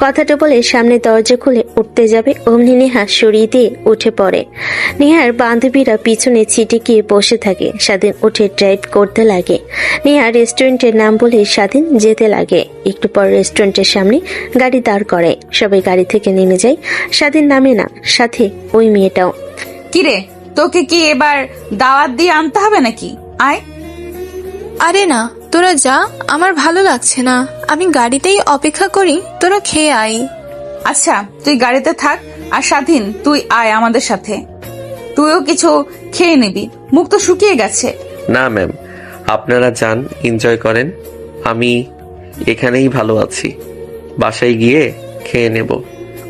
[SPEAKER 3] কথাটা বলে সামনে দরজা খুলে উঠতে যাবে, অমনি নেহা সরিয়ে দিয়ে উঠে পড়ে। নেহার বান্ধবীরা পিছনে ছিটে গিয়ে বসে থাকে। স্বাধীন উঠে ড্রাইভ করতে লাগে। নেহা রেস্টুরেন্টের নাম বলে স্বাধীন যেতে লাগে। একটু পর রেস্টুরেন্টের সামনে গাড়ি দাঁড় করে। সবাই গাড়ি থেকে নেমে যায়। স্বাধীন নামে না, সাথে ওই মেয়েটাও।
[SPEAKER 2] কিরে তোকে কি এবার দাওয়াত দিয়ে আনতে হবে নাকি? আয়।
[SPEAKER 13] আরে না, তোরা যা, আমার ভালো লাগছে না, আমি গাড়িতেই অপেক্ষা করি, তোরা খেয়ে আয়।
[SPEAKER 2] আচ্ছা তুই গাড়িতে থাক, আর স্বাধীন তুই আয় আমাদের সাথে, তুইও কিছু খেয়ে নিবি, মুখ তো শুকিয়ে গেছে।
[SPEAKER 1] না ম্যাম, আপনারা যান, এনজয় করেন, আমি এখানেই ভালো আছি, বাসায় গিয়ে খেয়ে নেব।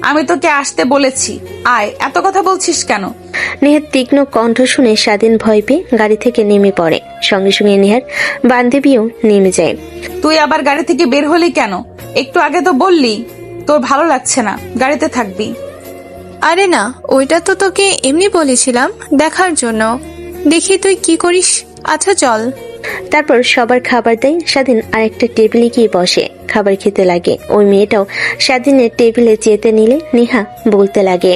[SPEAKER 2] আমি তোকে আসতে বলেছি, আয়, এত কথা বলছিস কেন?
[SPEAKER 3] নেহার তীক্ষ্ণ কণ্ঠ শুনে স্বাধীন ভয় পেয়ে গাড়ি থেকে নেমে পড়ে। সঙ্গে সঙ্গে নেহার বান্ধবীও নেমে যায়।
[SPEAKER 2] তুই আবার গাড়ি থেকে বের হলি কেন? একটু আগে তো বললি তোর ভালো লাগছে না, গাড়িতে থাকবি।
[SPEAKER 13] আরে না, ওইটা তো তোকে এমনি বলেছিলাম, দেখার জন্য, দেখি তুই কি করিস। আচ্ছা চল।
[SPEAKER 3] তারপর সবার খাবার দেয়। স্বাধীন আরেকটা টেবিলে গিয়ে বসে খাবার খেতে লাগে। ওই মেয়েটাও স্বাধীনের টেবিলে যেতে নিলে নেহা বলতে লাগে,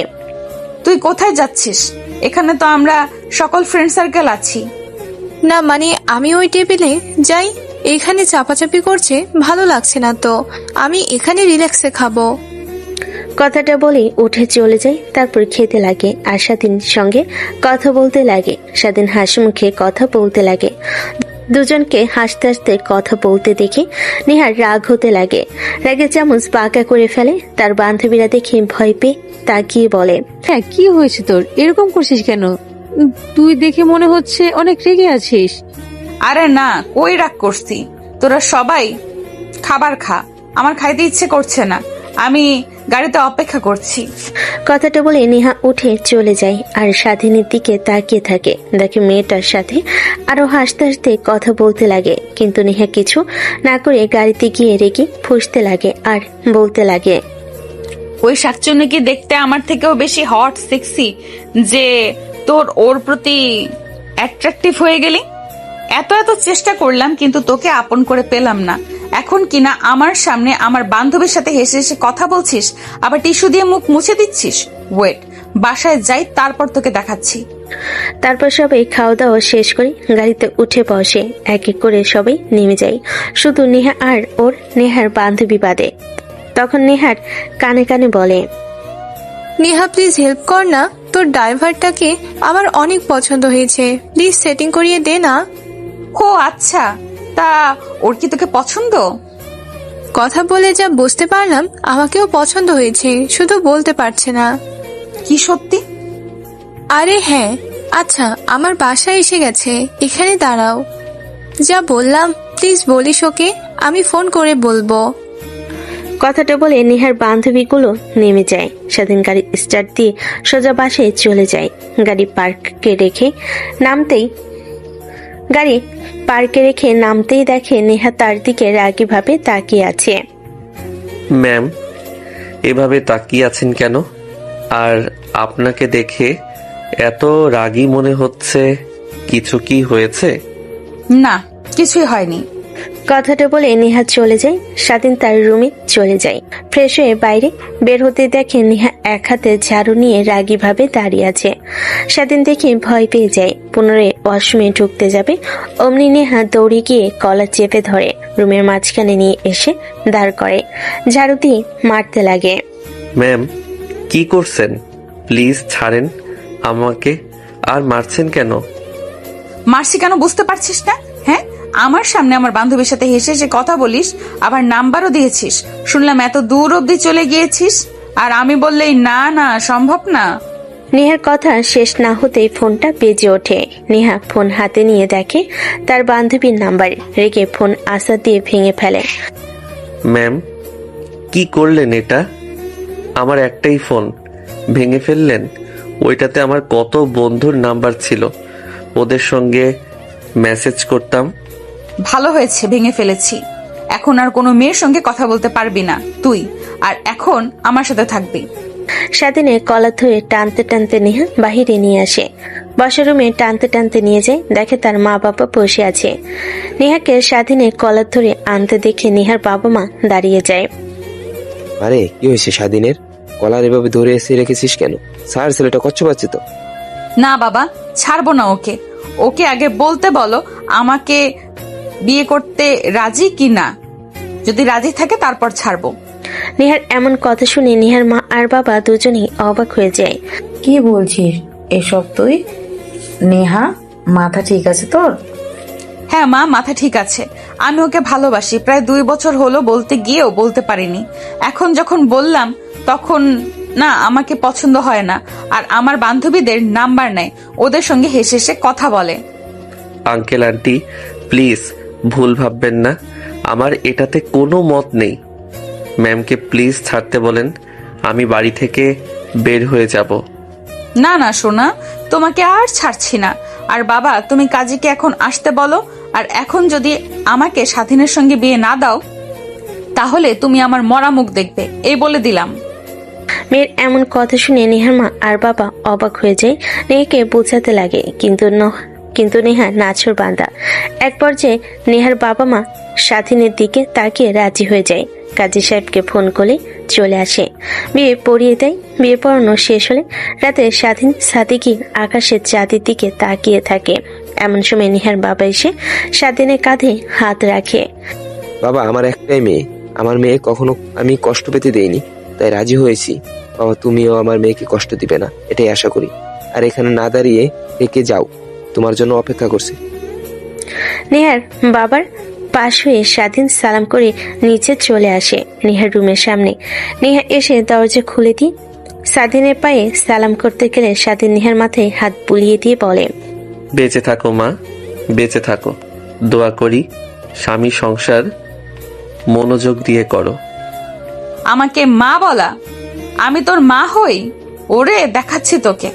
[SPEAKER 2] তুই কোথায় যাচ্ছিস? এখানে তো আমরা সকল ফ্রেন্ড সার্কেল আছি।
[SPEAKER 13] না মানে আমি ওই টেবিলে যাই, এখানে চাপাচাপি করছে, ভালো লাগছে না তো, আমি এখানে রিল্যাক্সে খাবো।
[SPEAKER 3] কথাটা বলে উঠে চলে যায়। তারপর খেতে লাগে আর স্বাধীন সঙ্গে কথা বলতে লাগে। স্বাধীন হাসি মুখে কথা বলতে লাগে। দুজনকে হাসতে হাসতে কথা বলতে দেখে নেহার রাগ হতে লাগে। রাগে চামচ বাঁকা করে ফেলে। তার বান্ধবীরা দেখে ভয় পেয়ে তাকিয়ে বলে,
[SPEAKER 12] হ্যাঁ কি হয়েছে তোর, এরকম করছিস কেন? তুই দেখে মনে হচ্ছে অনেক রেগে আছিস।
[SPEAKER 2] আরে না, কই রাগ করছি, তোরা সবাই খাবার খা, আমার খাইতে ইচ্ছে করছে না, আমি গাড়িতে অপেক্ষা করছি।
[SPEAKER 3] কথাটা বলে নেহা উঠে চলে যায় আর স্বাধীনের দিকে তাকিয়ে থাকে। দেখে মেয়েটার সাথে আরো হাসতে হাসতে কথা বলতে লাগে, কিন্তু নেহা কিছু না করে গাড়িতে গিয়ে রেগে ফুঁসতে লাগে আর বলতে লাগে,
[SPEAKER 2] ওই শাকচুন্নি কি দেখতে আমার থেকেও বেশি হট সেক্সি যে তোর ওর প্রতি অ্যাট্রাকটিভ হয়ে গেলি। এত এত চেষ্টা করলাম কিন্তু তোকে আপন করে পেলাম না। এখন কিনা আমার সামনে আমার বান্ধবীর সাথে হেসে হেসে কথা বলছিস, আবার টিস্যু দিয়ে মুখ মুছে দিচ্ছিস। ওয়েট, বাসায় যাই, তারপর তোকে দেখাচ্ছি।
[SPEAKER 3] তারপর সবাই খাওয়া দাওয়া শেষ করে গাড়িতে উঠে বসে। এক এক করে সবাই নেমে যায়, শুধু নেহা আর ওর নেহার বান্ধবী বাদে। তখন নেহার কানে কানে বলে,
[SPEAKER 13] নেহা প্লিজ হেল্প কর না, তোর ড্রাইভারটাকে আমার অনেক পছন্দ হয়েছে, প্লিজ সেটিং করিয়ে দে না।
[SPEAKER 2] ও আচ্ছা, তা ওর কি তোকে পছন্দ?
[SPEAKER 13] কথা বলে যা বুঝতে পারলাম আমাকেও পছন্দ হয়েছে, শুধু বলতে পারছে না।
[SPEAKER 2] কি সত্যি?
[SPEAKER 13] আরে হ্যাঁ। আচ্ছা, আমার বাসায় এসে গেছে, এখানে দাঁড়াও। যা বললাম প্লিজ বলিস ওকে, আমি ফোন করে বলবো।
[SPEAKER 3] কথাটা বলে নেহার বান্ধবীগুলো নেমে যায়। স্বাধীন গাড়ি স্টার্ট দিয়ে সোজা বাসায় চলে যায়। গাড়ি পার্কে রেখে নামতেই দেখে নেহা তার দিকে রাগীভাবে তাকিয়ে আছে।
[SPEAKER 1] ম্যাম, এভাবে তাকিয়ে আছেন কেন? আর আপনাকে দেখে এত রাগী মনে হচ্ছে, কিছু কি হয়েছে?
[SPEAKER 2] না, কিছুই হয়নি।
[SPEAKER 3] কথাটা বলে নেহা চলে যায়। স্বাধীন তার রুমে চলে যায়। ফ্রেশ হয়ে বাইরে বের হতে দেখে নেহা এক হাতে ঝাড়ু নিয়ে রাগীভাবে দাঁড়িয়ে আছে। স্বাধীন দেখে ভয় পেয়ে যায়। পুনরায় ওয়াশরুমে ঢুকতে যাবে, অমনি নেহা দৌড়ে গিয়ে কলার চেপে ধরে রুমের মাঝখানে নিয়ে এসে দাঁড় করে, ঝাড়ু দিয়ে মারতে লাগে।
[SPEAKER 1] ম্যাম, কি করছেন? প্লিজ ছাড়েন আমাকে। আর মারছেন কেন?
[SPEAKER 2] মারছি কেন বুঝতে পারছিস না? হ্যাঁ, আমার সামনে আমার বান্ধবীর সাথে হেসে হেসে কথা বলিস, আবার নাম্বারও দিয়েছিস। শুনলাম এত দূর অব্দি চলে গিয়েছিস, আর আমি বললেই না না সম্ভব না।
[SPEAKER 3] নেহার কথা শেষ না হতেই ফোনটা বেজে ওঠে। নেহা ফোন হাতে নিয়ে দেখে তার বান্ধবীর নাম্বার। রেগে ফোন আশা দিয়ে ভেঙে ফেলে।
[SPEAKER 1] ম্যাম, কি করলেন এটা? আমার একটাই ফোন ভেঙে ফেললেন। ওইটাতে আমার কত বন্ধুর নাম্বার ছিল, ওদের সঙ্গে মেসেজ করতাম।
[SPEAKER 2] ভালো হয়েছে ভেঙে ফেলেছি। এখন আর কোনো মেয়ের সঙ্গে কথা বলতে পারবি না তুই, আর এখন আমার সাথে থাকবি।
[SPEAKER 3] স্বাধীনে কলার ধরে টানতে টানতে নেহা বাহিরে নিয়ে আসে। বসার রুমে টানতে টানতে নিয়ে যায়, দেখে তার মা বাবা বসে আছে। নেহাকে স্বাধীনে কলার ধরে আনতে দেখে নেহার বাবা মা দাঁড়িয়ে যায়।
[SPEAKER 9] আরে কি হয়েছে স্বাধীনের? কলার এভাবে ধরে এসে রেখেছিস কেন? স্যার, ছেলেটা কষ্ট পাচ্ছে তো।
[SPEAKER 2] না বাবা, ছাড়বো না ওকে। ওকে আগে বলতে বলো আমাকে বিয়ে করতে রাজি কি না। যদি রাজি থাকে তারপর ছাড়বো।
[SPEAKER 3] নেহার এমন কথা শুনে নেহার মা আর বাবা দুজনেই অবাক হয়ে যায়।
[SPEAKER 8] কি বলছিস এসব তুই? নেহা, মাথা ঠিক আছে তোর?
[SPEAKER 2] হ্যাঁ মা, মাথা ঠিক আছে। আমি ওকে ভালোবাসি, প্রায় 2 বছর হলো বলতে গিয়েও বলতে পারিনি। এখন যখন বললাম তখন না আমাকে পছন্দ হয় না, আর আমার বান্ধবীদের নাম্বার নেয়, ওদের সঙ্গে হেসে হেসে কথা বলে।
[SPEAKER 1] আঙ্কেল আন্টি, প্লিজ ভুল ভাববেন না, আমার এটাতে কোনো মত নেই। ম্যামকে প্লিজ ছাড়তে বলেন, আমি বাড়ি থেকে বের হয়ে যাব।
[SPEAKER 2] না না সোনা, তোমাকে আর ছাড়ছি না। আর বাবা, তুমি কাজীকে এখন আসতে বলো। আর এখন যদি আমাকে স্বাধীনের সঙ্গে বিয়ে না দাও তাহলে তুমি আমার মরা মুখ দেখবে, এই বলে দিলাম।
[SPEAKER 3] মেয়ের এমন কথা শুনে নেহার মা আর বাবা অবাক হয়ে যায়। নেহাকে বোঝাতে লাগে, কিন্তু নেহা নাছর বান্দা। এক পর্যায়ে নেহার বাবা মা স্বাধীনের দিকে তাকিয়ে রাজি হয়ে যায়। কাজী সাহেবকে ফোন করে চলে আসে, বিয়ে পড়িয়ে দেয়। বিয়ে পড়ানো শেষ হলে রাতে স্বাধীন সাদিকি আকাশের চাঁদের দিকে তাকিয়ে থাকে। এমন সময় নেহার বাবা এসে স্বাধীনের কাঁধে হাত রাখে।
[SPEAKER 9] বাবা, আমার একটাই মেয়ে, আমার মেয়ে কখনো আমি কষ্ট পেতে দেইনি, তাই রাজি হয়েছি। বাবা, তুমিও আমার মেয়েকে কষ্ট দিবে না, এটাই আশা করি। আর এখানে না দাঁড়িয়ে থেকে যাও, তোমার জন্য অপেক্ষা করছি।
[SPEAKER 3] নেহার বাবার পাশ হয়ে স্বাধীন সালাম করে নিচে চলে আসে নেহার রুমের সামনে। নেহা এসে দরজা খুলে দিয়ে স্বাধীনের পায়ে সালাম করতে গেলে স্বাধীন নেহার মাথায় হাত বুলিয়ে দিয়ে বলে,
[SPEAKER 1] বেঁচে থাকো মা, বেঁচে থাকো। দোয়া করি স্বামী সংসার মনোযোগ দিয়ে করো।
[SPEAKER 2] আমাকে মা বলা? আমি তোর মা হই? ওরে দেখাচ্ছি তোকে।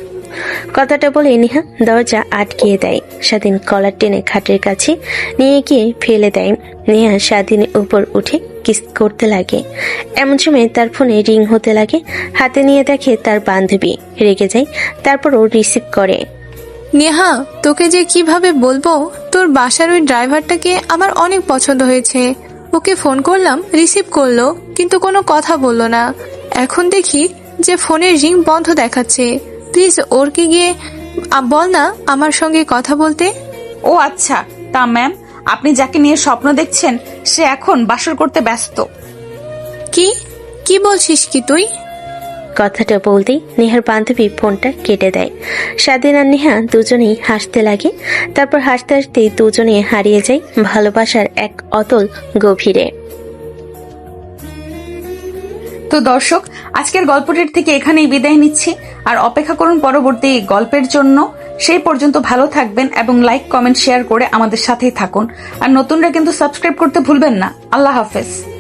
[SPEAKER 3] কথাটা বলে নেহা দরজা আটকিয়ে দেয়। স্বাধীন কলার টেনে খাটের কাছে নিয়ে গিয়ে ফেলে দেয়। নেহা স্বাধীনের উপর উঠে কিস করতে লাগে। এমন সময় তার ফোনে রিং হতে লাগে। হাতে নিয়ে দেখে তার বান্ধবী। রেগে যায়, তারপর ও রিসিভ করে।
[SPEAKER 13] নেহা, তোকে যে কিভাবে বলবো, তোর বাসার ওই ড্রাইভারটাকে আমার অনেক পছন্দ হয়েছে। ওকে ফোন করলাম, রিসিভ করলো, কিন্তু কোনো কথা বললো না। এখন দেখি যে ফোনের রিং বন্ধ দেখাচ্ছে। প্লিজ ওরকে গিয়ে বল না আমার সঙ্গে কথা বলতে।
[SPEAKER 2] ও আচ্ছা, তা ম্যাম, আপনি যাকে নিয়ে স্বপ্ন দেখছেন সে এখন বাসর করতে ব্যস্ত।
[SPEAKER 13] কি কি বলছিস কি তুই?
[SPEAKER 3] কথাটা বলতেই নেহার বান্ধবী ফোনটা কেটে দেয়। স্বাধীন আর নেহা দুজনেই হাসতে লাগে। তারপর হাসতে হাসতে দুজনে হারিয়ে যায় ভালোবাসার এক অতল গভীরে।
[SPEAKER 2] তো দর্শক, আজকের গল্পটির থেকে এখানেই বিদায় নিচ্ছি, আর অপেক্ষা করুন পরবর্তী গল্পের জন্য। সেই পর্যন্ত ভালো থাকবেন এবং লাইক, কমেন্ট, শেয়ার করে আমাদের সাথেই থাকুন। আর নতুনরা কিন্তু সাবস্ক্রাইব করতে ভুলবেন না। আল্লাহ হাফেজ।